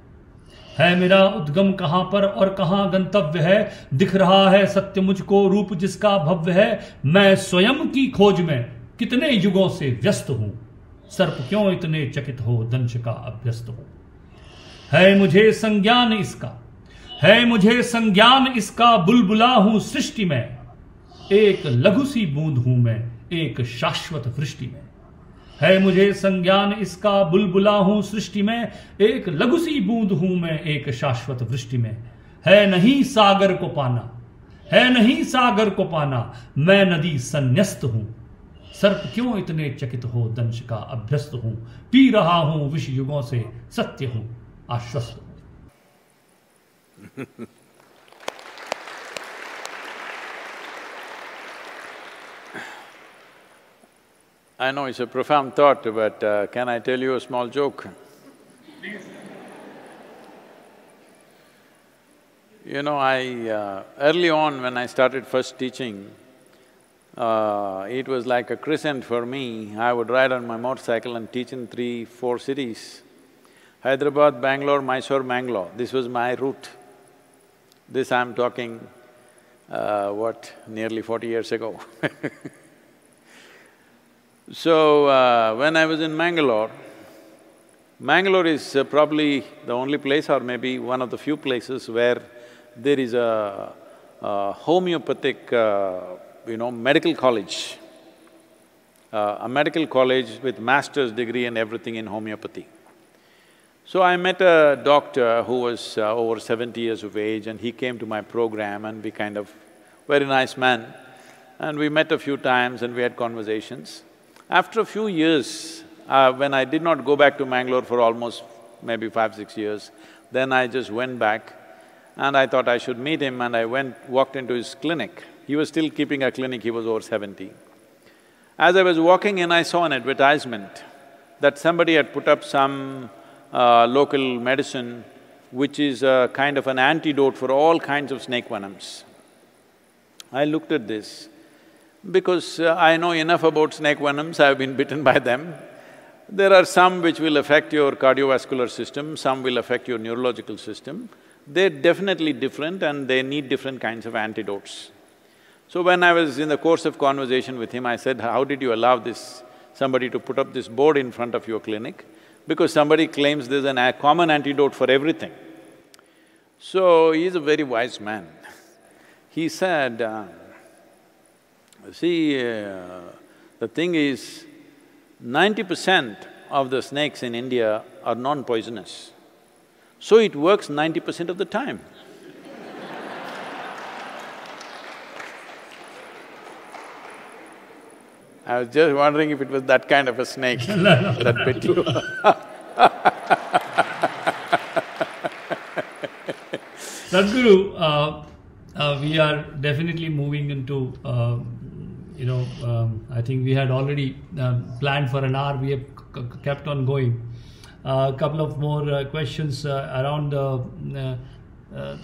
Speaker 2: मेरा उद्गम कहां पर, और कहां गंतव्य है? दिख रहा है सत्य मुझको रूप जिसका भव्य है। मैं स्वयं की खोज में कितने युगों से व्यस्त हूं। सर्प क्यों इतने चकित हो? दंश का अभ्यस्त हूं। है मुझे संज्ञान इसका, है मुझे संज्ञान इसका, बुलबुला हूं सृष्टि में, एक लघु सी बूंद हूं मैं एक शाश्वत वृष्टि में। है मुझे संज्ञान इसका, बुलबुला हूं सृष्टि में, एक लघु सी बूंद हूं मैं एक शाश्वत वृष्टि में। है नहीं सागर को पाना, है नहीं सागर को पाना, मैं नदी संन्यस्त हूं। सर्प क्यों इतने चकित हो? दंश का अभ्यस्त हूं। पी रहा हूं विष युगों से, सत्य हूं आश्वस्त हूं।
Speaker 1: I know it's a profound thought, but can I tell you a small joke?
Speaker 2: Please.
Speaker 1: You know, early on when I started first teaching, it was like a crescent for me. I would ride on my motorcycle and teach in 3-4 cities. Hyderabad, Bangalore, Mysore, Mangalore, this was my route. This I'm talking, nearly 40 years ago. So, when I was in Mangalore, Mangalore is probably the only place or maybe one of the few places where there is a homeopathic, medical college. A medical college with master's degree and everything in homeopathy. So I met a doctor who was over 70 years of age, and he came to my program, and we kind of… very nice man. And we met a few times and we had conversations. After a few years, when I did not go back to Mangalore for almost maybe 5-6 years, then I just went back and I thought I should meet him, and I walked into his clinic. He was still keeping a clinic, he was over 70. As I was walking in, I saw an advertisement that somebody had put up some local medicine which is a kind of an antidote for all kinds of snake venoms. I looked at this. Because I know enough about snake venoms, I've been bitten by them. There are some which will affect your cardiovascular system, some will affect your neurological system. They're definitely different and they need different kinds of antidotes. So when I was in the course of conversation with him, I said, how did you allow somebody to put up this board in front of your clinic? because somebody claims there's a common antidote for everything. So, he's a very wise man. He said, the thing is, 90% of the snakes in India are non-poisonous. So it works 90% of the time. I was just wondering if it was that kind of a snake that bit you.
Speaker 2: Sadhguru, we are definitely moving into, I think we had already planned for an hour, we have kept on going. A couple of more questions around the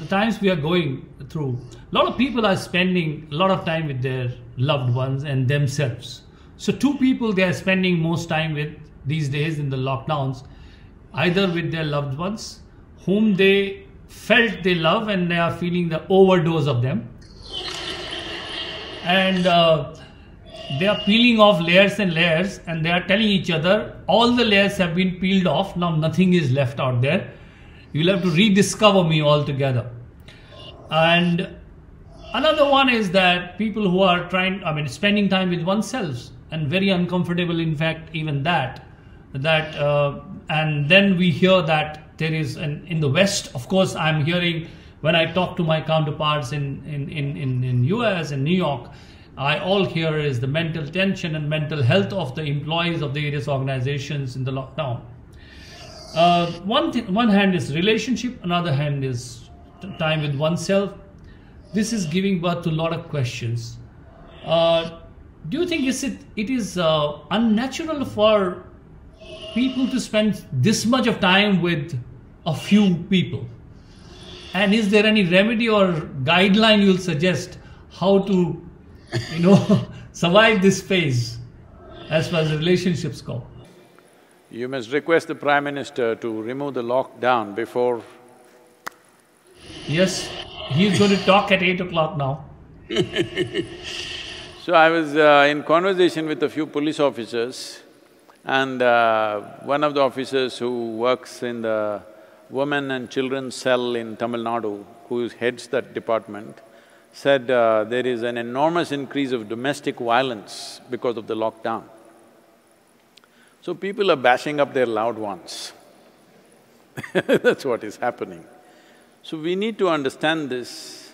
Speaker 2: times we are going through. A lot of people are spending a lot of time with their loved ones and themselves. So two people they are spending most time with these days in the lockdowns, either with their loved ones, whom they felt they love and they are feeling the overdose of them. And they are peeling off layers and layers and they are telling each other, all the layers have been peeled off, now nothing is left out there. You'll have to rediscover me altogether. And another one is that people who are spending time with oneself and very uncomfortable, in fact, even that, and then we hear that there is, in the West, of course, I'm hearing, when I talk to my counterparts in US and New York, I all hear is the mental tension and mental health of the employees of the various organizations in the lockdown. One hand is relationship, another hand is time with oneself. This is giving birth to a lot of questions. Do you think it is unnatural for people to spend this much of time with a few people? And is there any remedy or guideline you'll suggest how to, survive this phase as far as relationships go?
Speaker 1: You must request the Prime Minister to remove the lockdown before…
Speaker 2: Yes, he's going to talk at 8 o'clock now.
Speaker 1: So I was in conversation with a few police officers, and one of the officers who works in the women and children cell in Tamil Nadu, who heads that department, said there is an enormous increase of domestic violence because of the lockdown. So people are bashing up their loved ones. That's what is happening. So we need to understand this,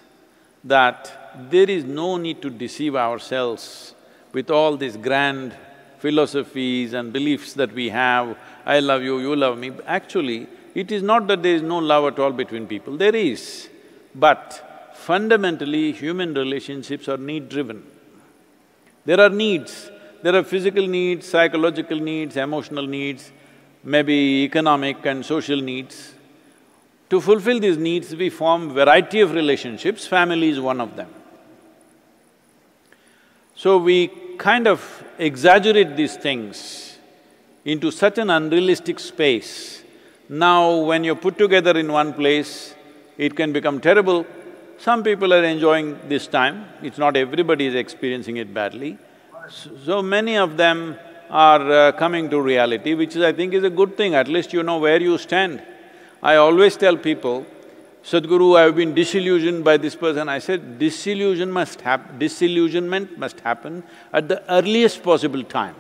Speaker 1: that there is no need to deceive ourselves with all these grand philosophies and beliefs that we have, I love you, you love me. Actually, it is not that there is no love at all between people, there is. But fundamentally, human relationships are need-driven. There are needs. There are physical needs, psychological needs, emotional needs, maybe economic and social needs. To fulfill these needs, we form variety of relationships, family is one of them. So we kind of exaggerate these things into such an unrealistic space. Now, when you're put together in one place, it can become terrible. Some people are enjoying this time, it's not everybody is experiencing it badly. So many of them are coming to reality, which I think is a good thing, at least you know where you stand. I always tell people, Sadhguru, I've been disillusioned by this person. I said, disillusionment must happen at the earliest possible time.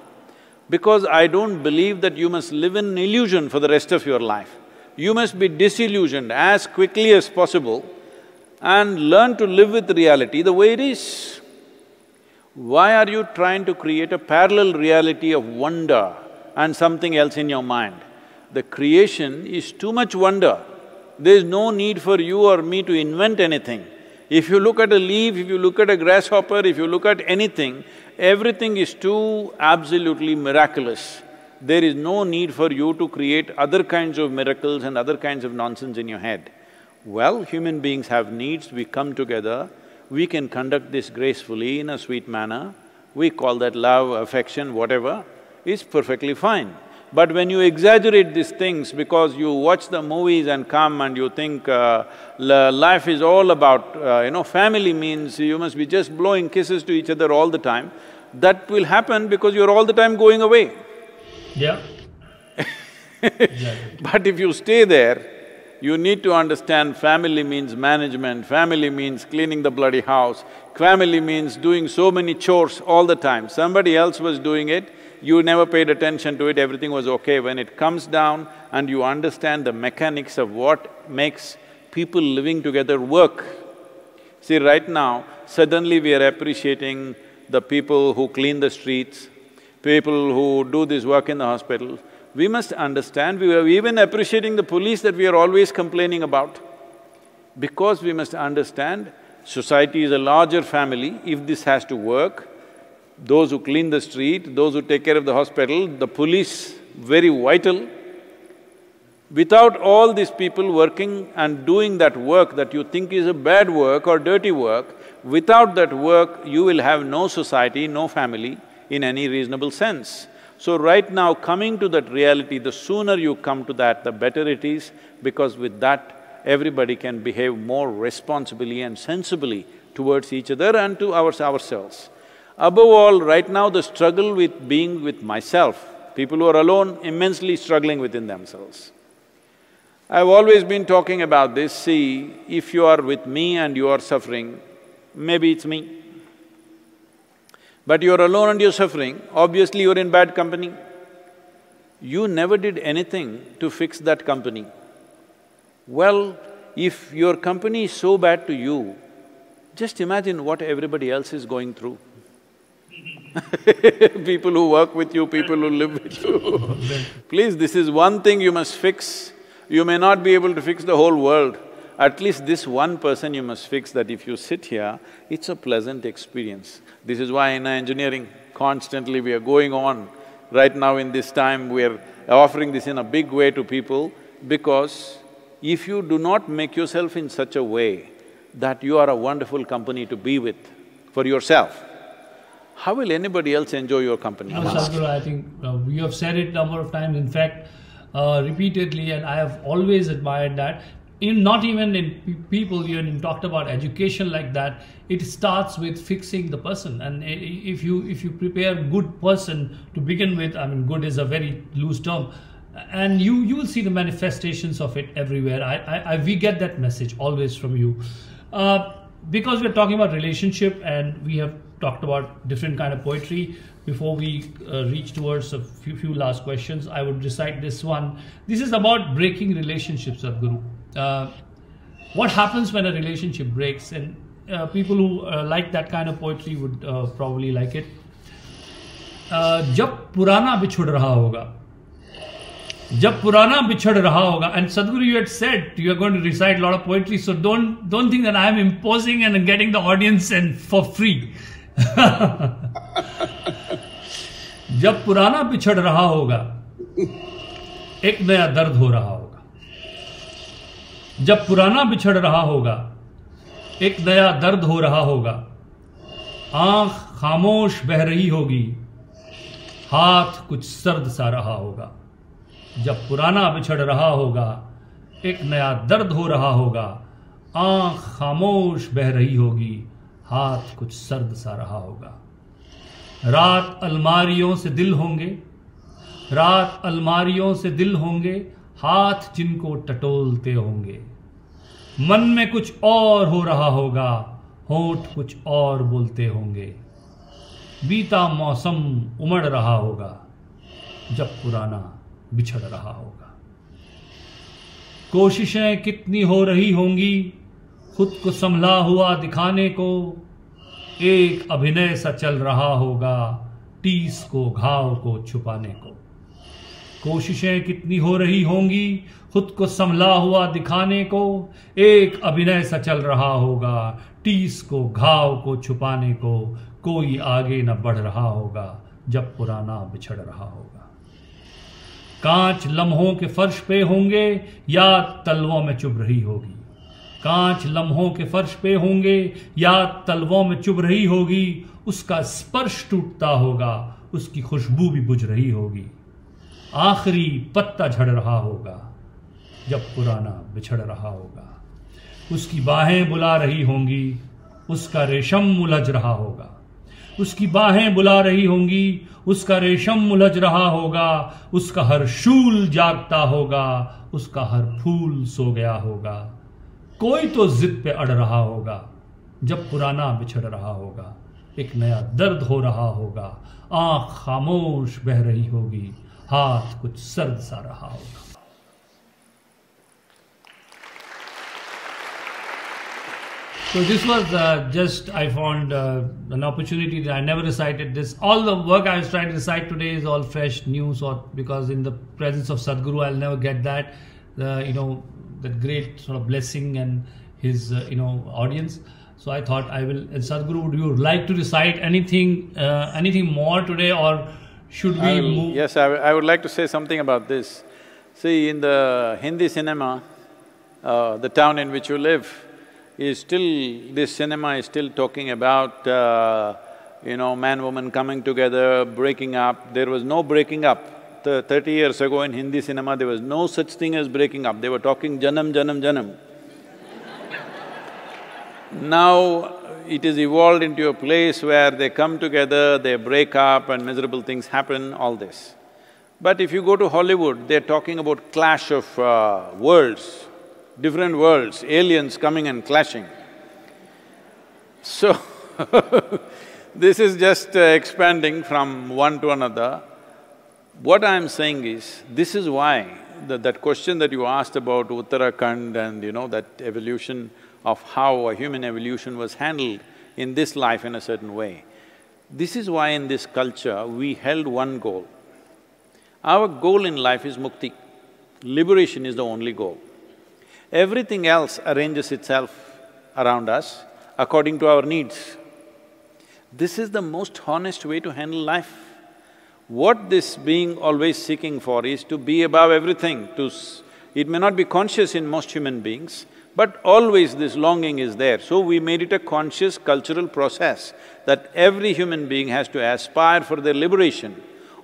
Speaker 1: Because I don't believe that you must live in illusion for the rest of your life. You must be disillusioned as quickly as possible and learn to live with reality the way it is. Why are you trying to create a parallel reality of wonder and something else in your mind? The creation is too much wonder. There is no need for you or me to invent anything. If you look at a leaf, if you look at a grasshopper, if you look at anything, everything is too absolutely miraculous. There is no need for you to create other kinds of miracles and other kinds of nonsense in your head. Well, human beings have needs, we come together, we can conduct this gracefully in a sweet manner, we call that love, affection, whatever, is perfectly fine. But when you exaggerate these things because you watch the movies and come and you think life is all about, family means you must be just blowing kisses to each other all the time, that will happen because you're all the time going away.
Speaker 2: Yeah.
Speaker 1: But if you stay there, you need to understand family means management, family means cleaning the bloody house, family means doing so many chores all the time. Somebody else was doing it, you never paid attention to it, everything was okay. When it comes down and you understand the mechanics of what makes people living together work. See, right now, suddenly we are appreciating the people who clean the streets, people who do this work in the hospital. We must understand, we are even appreciating the police that we are always complaining about. Because we must understand, society is a larger family. If this has to work, those who clean the street, those who take care of the hospital, the police, very vital. Without all these people working and doing that work that you think is a bad work or dirty work, without that work, you will have no society, no family in any reasonable sense. So right now, coming to that reality, the sooner you come to that, the better it is, because with that, everybody can behave more responsibly and sensibly towards each other and to ourselves. Above all, right now the struggle with being with myself, people who are alone, immensely struggling within themselves. I've always been talking about this, see, if you are with me and you are suffering, maybe it's me. But you're alone and you're suffering, obviously you're in bad company. You never did anything to fix that company. Well, if your company is so bad to you, just imagine what everybody else is going through. People who work with you, people who live with you. Please, this is one thing you must fix. You may not be able to fix the whole world. At least this one person you must fix, that if you sit here, it's a pleasant experience. This is why in engineering, constantly we are going on. Right now in this time, we are offering this in a big way to people, because if you do not make yourself in such a way that you are a wonderful company to be with for yourself, how will anybody else enjoy your company?
Speaker 2: Sadhguru, I think we have said it a number of times, in fact, repeatedly, and I have always admired that. Not even in people, you talked about education like that, it starts with fixing the person. And if you prepare a good person to begin with, I mean, good is a very loose term, and you will see the manifestations of it everywhere. We get that message always from you. Because we're talking about relationship and we have talked about different kind of poetry, before we reach towards a few last questions, I would recite this one. This is about breaking relationships, Sadhguru. What happens when a relationship breaks, and people who like that kind of poetry would probably like it. जब पुराना बिछुड़ रहा होगा, जब पुराना बिछड़ रहा होगा, and Sadhguru, you had said you are going to recite a lot of poetry, so don't think that I am imposing and getting the audience and for free. जब पुराना बिछड़ रहा होगा, एक नया दर्द हो रहा होगा। जब पुराना बिछड़ रहा होगा, एक नया दर्द हो रहा होगा। आंख खामोश बह रही होगी, हाथ कुछ सर्द सा रहा होगा। जब पुराना बिछड़ रहा होगा, एक नया दर्द हो रहा होगा। आंख खामोश बह रही होगी, हाथ कुछ सर्द सा रहा होगा। रात अलमारियों से दिल होंगे, रात अलमारियों से दिल होंगे, हाथ जिनको टटोलते होंगे। मन में कुछ और हो रहा होगा, होंठ कुछ और बोलते होंगे। बीता मौसम उमड़ रहा होगा, जब पुराना बिछड़ रहा होगा। कोशिशें कितनी हो रही होंगी, खुद को संभला हुआ दिखाने को। एक अभिनय सा चल रहा होगा, टीस को घाव को छुपाने को। कोशिशें कितनी हो रही होंगी, खुद को संभला हुआ दिखाने को। एक अभिनय सा चल रहा होगा, टीस को घाव को छुपाने को। कोई आगे न बढ़ रहा होगा, जब पुराना बिछड़ रहा होगा। कांच लम्हों के फर्श पे होंगे, याद तलवों में चुभ रही होगी। कांच लम्हों के फर्श पे होंगे, याद तलवों में चुभ रही होगी। उसका स्पर्श टूटता होगा, उसकी खुशबू भी बुझ रही होगी। आखिरी पत्ता झड़ रहा होगा, जब पुराना बिछड़ रहा होगा। उसकी बाहें बुला रही होंगी, उसका रेशम उलझ रहा होगा। उसकी बाहें बुला रही होंगी, उसका रेशम उलझ रहा होगा, उसका हर शूल जागता होगा, उसका हर फूल सो गया होगा। कोई तो जिद पे अड़ रहा होगा, जब पुराना बिछड़ रहा होगा, एक नया दर्द हो रहा होगा, आंख खामोश बह रही होगी, हाथ कुछ सर्द सा रहा होगा। So this was just, I found an opportunity that I never recited this. All the work I was trying to recite today is all fresh, new, so because in the presence of Sadhguru, I'll never get that, that great sort of blessing and his, audience. So I thought I will, Sadhguru, would you like to recite anything more today, or should we move?
Speaker 1: Yes, I would like to say something about this. See, in the Hindi cinema, the town in which you live, this cinema is still talking about, man-woman coming together, breaking up. There was no breaking up. 30 years ago in Hindi cinema, there was no such thing as breaking up. They were talking janam, janam, janam. Now, it is evolved into a place where they come together, they break up and miserable things happen, all this. But if you go to Hollywood, they're talking about clash of worlds, different worlds, aliens coming and clashing. So, this is just expanding from one to another. What I'm saying is, this is why that question that you asked about Uttarakhand and that evolution of how a human evolution was handled in this life in a certain way. This is why in this culture we held one goal. Our goal in life is mukti. Liberation is the only goal. Everything else arranges itself around us according to our needs. This is the most honest way to handle life. What this being always seeking for is to be above everything, it may not be conscious in most human beings, but always this longing is there. So we made it a conscious cultural process that every human being has to aspire for their liberation.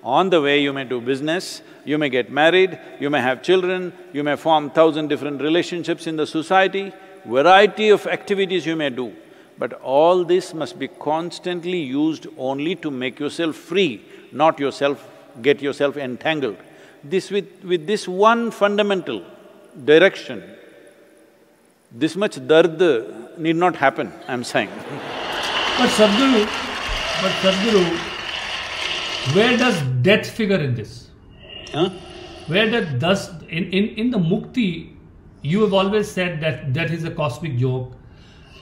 Speaker 1: On the way you may do business, you may get married, you may have children, you may form 1,000 different relationships in the society, variety of activities you may do. But all this must be constantly used only to make yourself free, not get yourself entangled. With this one fundamental direction, this much dard need not happen, I'm saying.
Speaker 2: But Sadhguru, where does death figure in this?
Speaker 1: Huh?
Speaker 2: Where does… in the mukti, you have always said that death is a cosmic joke.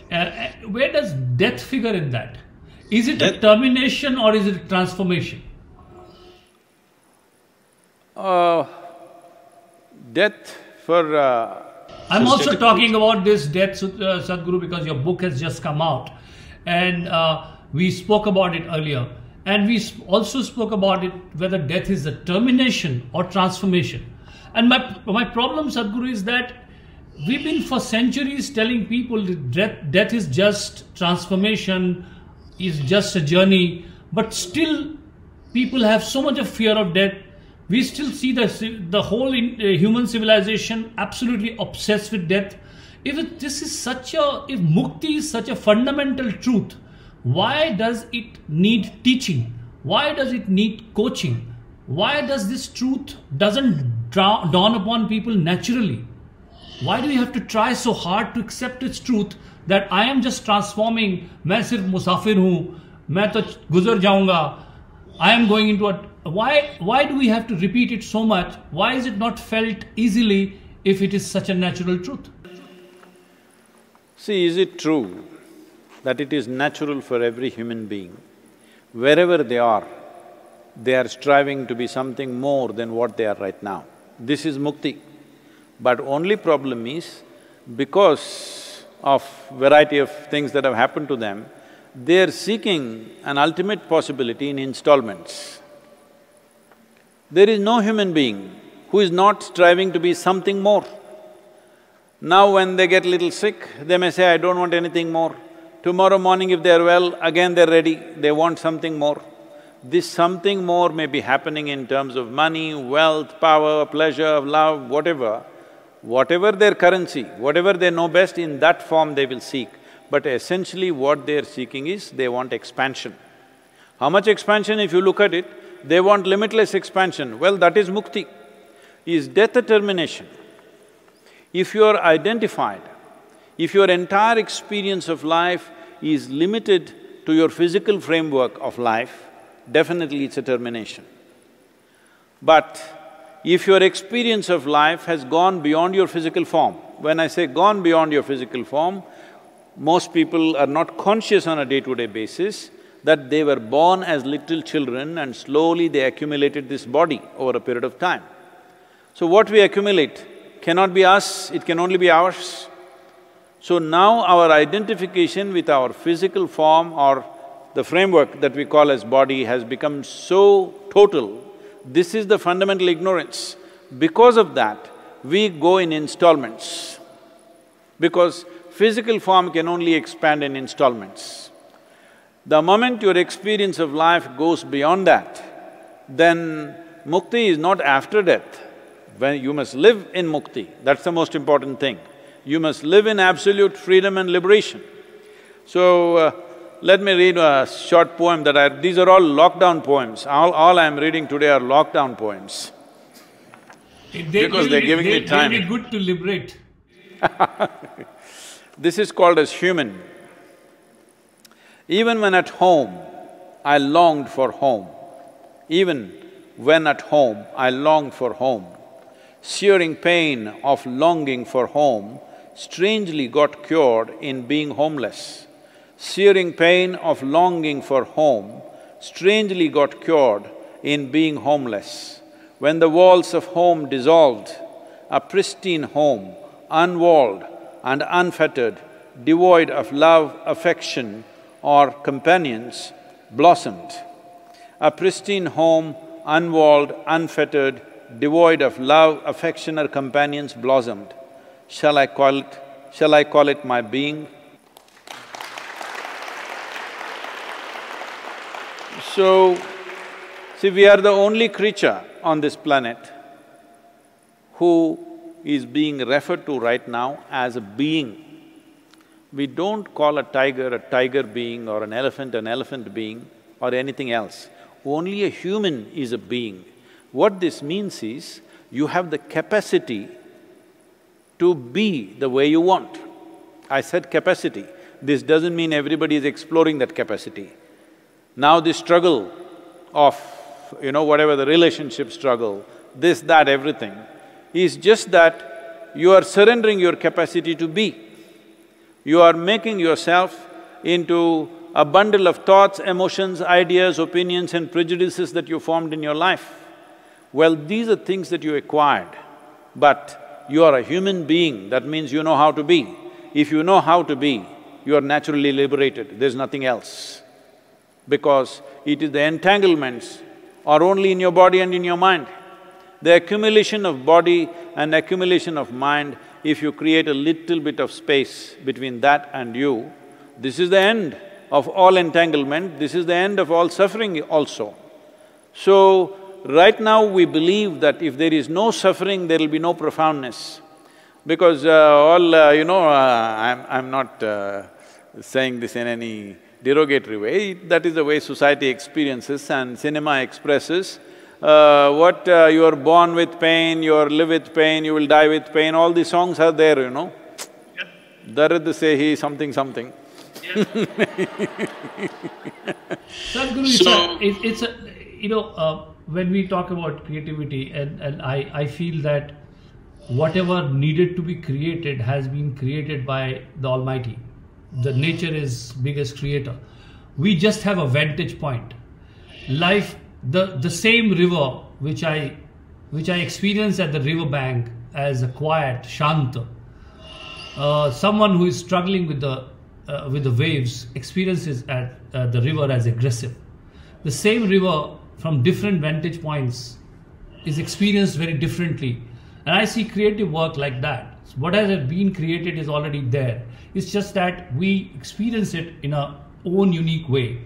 Speaker 2: Where does death figure in that? Is it a termination or is it a transformation?
Speaker 1: Death for…
Speaker 2: I'm also talking about this death, Sadhguru, because your book has just come out and we spoke about it earlier. And we also spoke about it, whether death is a termination or transformation. And my problem, Sadhguru, is that we've been for centuries telling people that death is just transformation, is just a journey, but still people have so much of fear of death. We still see the whole human civilization absolutely obsessed with death. If mukti is such a fundamental truth, why does it need teaching? Why does it need coaching? Why does this truth doesn't dawn upon people naturally? Why do we have to try so hard to accept its truth that I am just transforming, मैं सिर्फ मुसाफिर हूँ, मैं तो गुजर जाऊँगा, I am going into a… Why do we have to repeat it so much? Why is it not felt easily if it is such a natural truth?
Speaker 1: See, is it true that it is natural for every human being, wherever they are striving to be something more than what they are right now? This is mukti. But only problem is, because of variety of things that have happened to them, they are seeking an ultimate possibility in installments. There is no human being who is not striving to be something more. Now when they get little sick, they may say, I don't want anything more. Tomorrow morning if they're well, again they're ready, they want something more. This something more may be happening in terms of money, wealth, power, pleasure, love, whatever. Whatever their currency, whatever they know best, in that form they will seek. But essentially what they're seeking is, they want expansion. How much expansion if you look at it? They want limitless expansion. Well, that is mukti. Is death a termination? If you are identified, if your entire experience of life is limited to your physical framework of life, definitely it's a termination. But if your experience of life has gone beyond your physical form, when I say gone beyond your physical form, most people are not conscious on a day-to-day basis that they were born as little children and slowly they accumulated this body over a period of time. So what we accumulate cannot be us, it can only be ours. So now our identification with our physical form or the framework that we call as body has become so total, this is the fundamental ignorance. Because of that, we go in installments, because physical form can only expand in installments. The moment your experience of life goes beyond that, then mukti is not after death. When you must live in mukti, that's the most important thing. You must live in absolute freedom and liberation. So, let me read a short poem that these are all lockdown poems. All I'm reading today are lockdown poems. Because they're giving me time.
Speaker 2: They'll be good to liberate.
Speaker 1: This is called as human. Even when at home, I longed for home. Even when at home, I longed for home. Searing pain of longing for home strangely got cured in being homeless. Searing pain of longing for home strangely got cured in being homeless. When the walls of home dissolved, a pristine home, unwalled and unfettered, devoid of love, affection or companions, blossomed. A pristine home, unwalled, unfettered, devoid of love, affection or companions, blossomed. Shall I call it my being? So, see, we are the only creature on this planet who is being referred to right now as a being. We don't call a tiger being or an elephant being or anything else. Only a human is a being. What this means is, you have the capacity to be the way you want. I said capacity. This doesn't mean everybody is exploring that capacity. Now this struggle of, whatever the relationship struggle, this, that, everything, is just that you are surrendering your capacity to be. You are making yourself into a bundle of thoughts, emotions, ideas, opinions and prejudices that you formed in your life. Well, these are things that you acquired, but you are a human being, that means you know how to be. If you know how to be, you are naturally liberated, there's nothing else. Because it is the entanglements are only in your body and in your mind. The accumulation of body and accumulation of mind, if you create a little bit of space between that and you, this is the end of all entanglement, this is the end of all suffering also. So, right now we believe that if there is no suffering, there will be no profoundness. Because I'm not saying this in any derogatory way, that is the way society experiences and cinema expresses. You are born with pain, you live with pain, you will die with pain, all these songs are there,
Speaker 2: Yeah.
Speaker 1: Darad se hi something something.
Speaker 2: Yeah. Sadhguru, when we talk about creativity and I feel that whatever needed to be created has been created by the Almighty. The nature is biggest creator. We just have a vantage point. Life, the same river which I experienced at the river bank as a quiet, shanta, someone who is struggling with the waves experiences at the river as aggressive. The same river from different vantage points is experienced very differently. And I see creative work like that. So what has been created is already there. It's just that we experience it in our own unique way.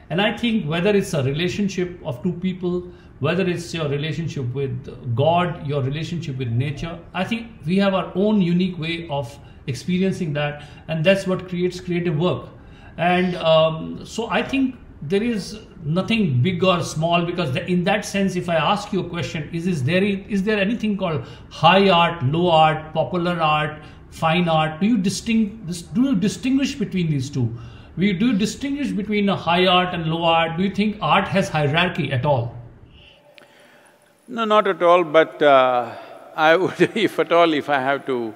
Speaker 2: And I think whether it's a relationship of two people, whether it's your relationship with God, your relationship with nature, I think we have our own unique way of experiencing that, and that's what creates creative work. And so I think there is nothing big or small, because in that sense, if I ask you a question, is there anything called high art, low art, popular art, fine art? Do you distinguish between these two? Do you distinguish between a high art and low art? Do you think art has hierarchy at all?
Speaker 1: No, not at all, but I would… if at all, if I have to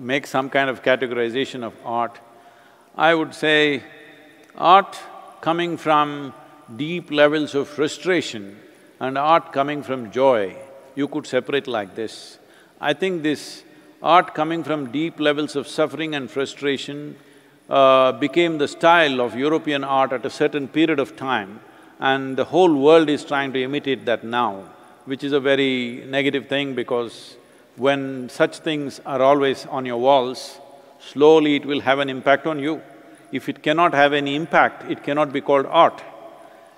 Speaker 1: make some kind of categorization of art, I would say art coming from deep levels of frustration and art coming from joy, you could separate like this. I think this art coming from deep levels of suffering and frustration became the style of European art at a certain period of time, and the whole world is trying to imitate that now, which is a very negative thing, because when such things are always on your walls, slowly it will have an impact on you. If it cannot have any impact, it cannot be called art.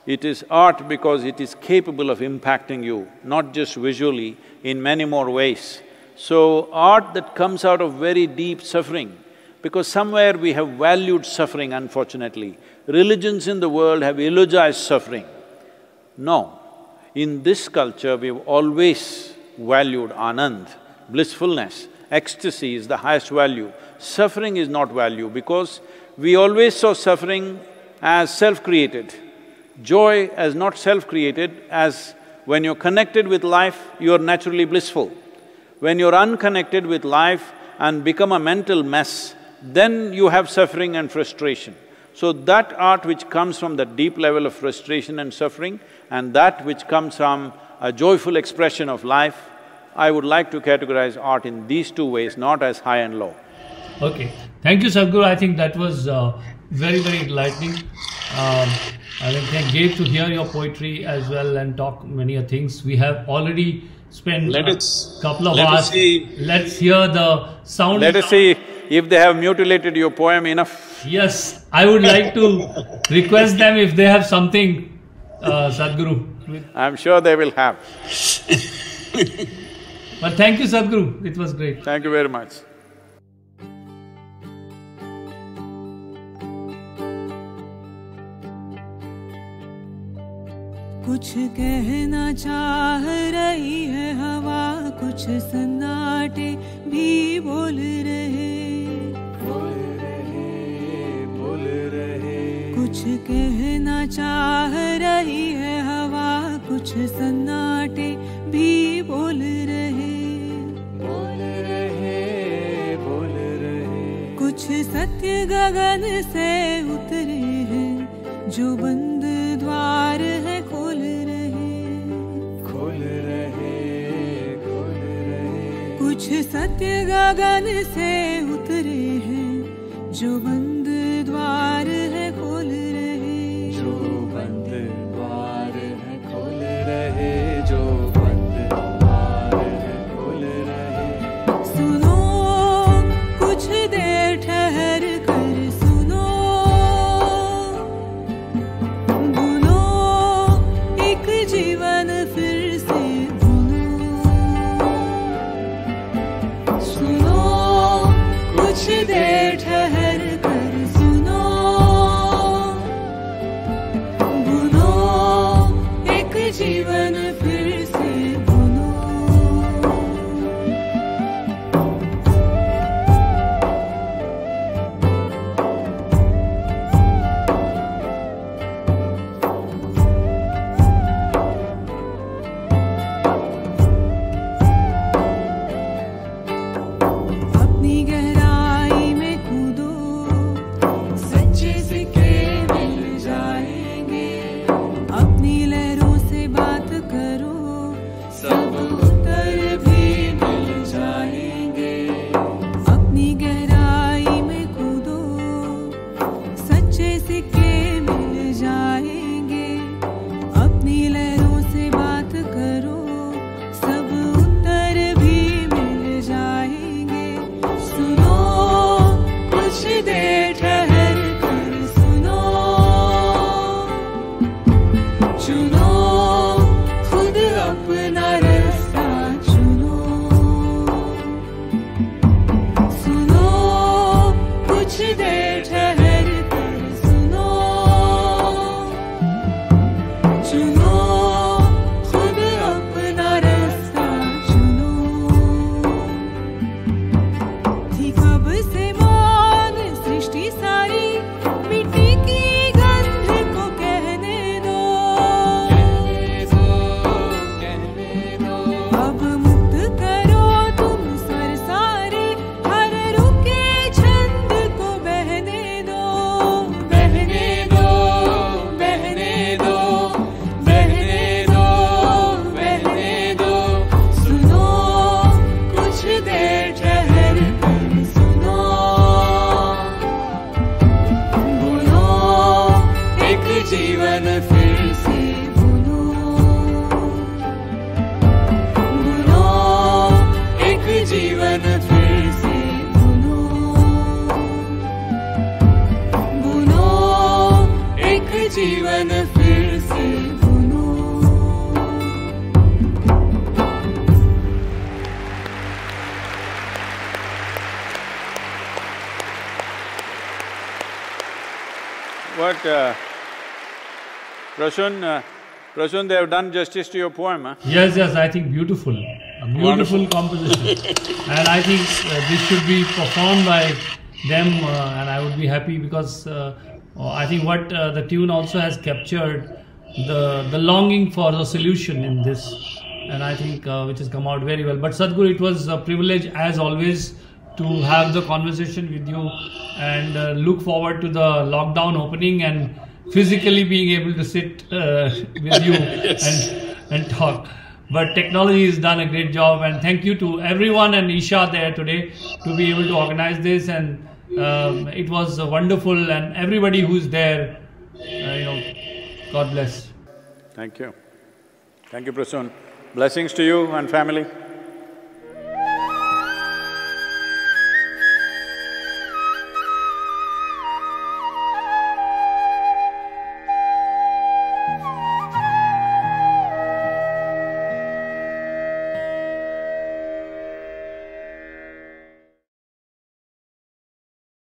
Speaker 1: It is art because it is capable of impacting you, not just visually, in many more ways. So, art that comes out of very deep suffering, because somewhere we have valued suffering, unfortunately. Religions in the world have eulogized suffering. No, in this culture we've always valued Anand, blissfulness, ecstasy is the highest value. Suffering is not value, because we always saw suffering as self-created. Joy as not self-created, as when you're connected with life, you're naturally blissful. When you're unconnected with life and become a mental mess, then you have suffering and frustration. So that art which comes from the deep level of frustration and suffering, and that which comes from a joyful expression of life, I would like to categorize art in these two ways, not as high and low.
Speaker 2: Okay. Thank you, Sadhguru. I think that was very, very enlightening. I think great to hear your poetry as well and talk many things. We have already spent a couple of hours. Let's hear the sound.
Speaker 1: Let us see if they have mutilated your poem enough.
Speaker 2: Yes, I would like to request them if they have something, Sadhguru.
Speaker 1: I'm sure they will have.
Speaker 2: But thank you, Sadhguru. It was great.
Speaker 1: Thank you very much.
Speaker 3: कुछ कहना चाह रही है हवा, कुछ सन्नाटे भी बोल रहे, बोल रहे, बोल रहे। कुछ कहना चाह रही है हवा, कुछ सन्नाटे भी बोल रहे, बोल रहे, बोल रहे। कुछ सत्य गगन से उतरे हैं, जो बंद द्वार है खोल रहे, खोल रहे, खोल रहे। कुछ सत्य गगन से उतरे हैं, जो बंद द्वार है खोल रहे, जो बंद द्वार है खोल रहे, जो बंद द्वार है खोल रहे। सुनो कुछ देर ठहर कर सुनो, जीवन फिर से बुनो। सुनो कुछ देर ठहर कर सुनो, बुनो एक जीवन फिर से बुनो। कुछ देर ठहर कर सुनो, फिर से बुनो, बुनो एक जीवन फिर से बुनो, बुनो एक जीवन फिर से बुनो।
Speaker 1: What, Prasoon, they have done justice to your poem, huh?
Speaker 2: Yes, yes, I think beautiful. A beautiful composition. And I think this should be performed by them, and I would be happy because I think what the tune also has captured the longing for the solution in this, and I think which has come out very well. But Sadhguru, it was a privilege as always to have the conversation with you, and look forward to the lockdown opening and physically being able to sit with you and talk. But technology has done a great job, and thank you to everyone and Isha there today to be able to organize this, and it was wonderful, and everybody who's there, God bless.
Speaker 1: Thank you. Thank you, Prasoon. Blessings to you and family.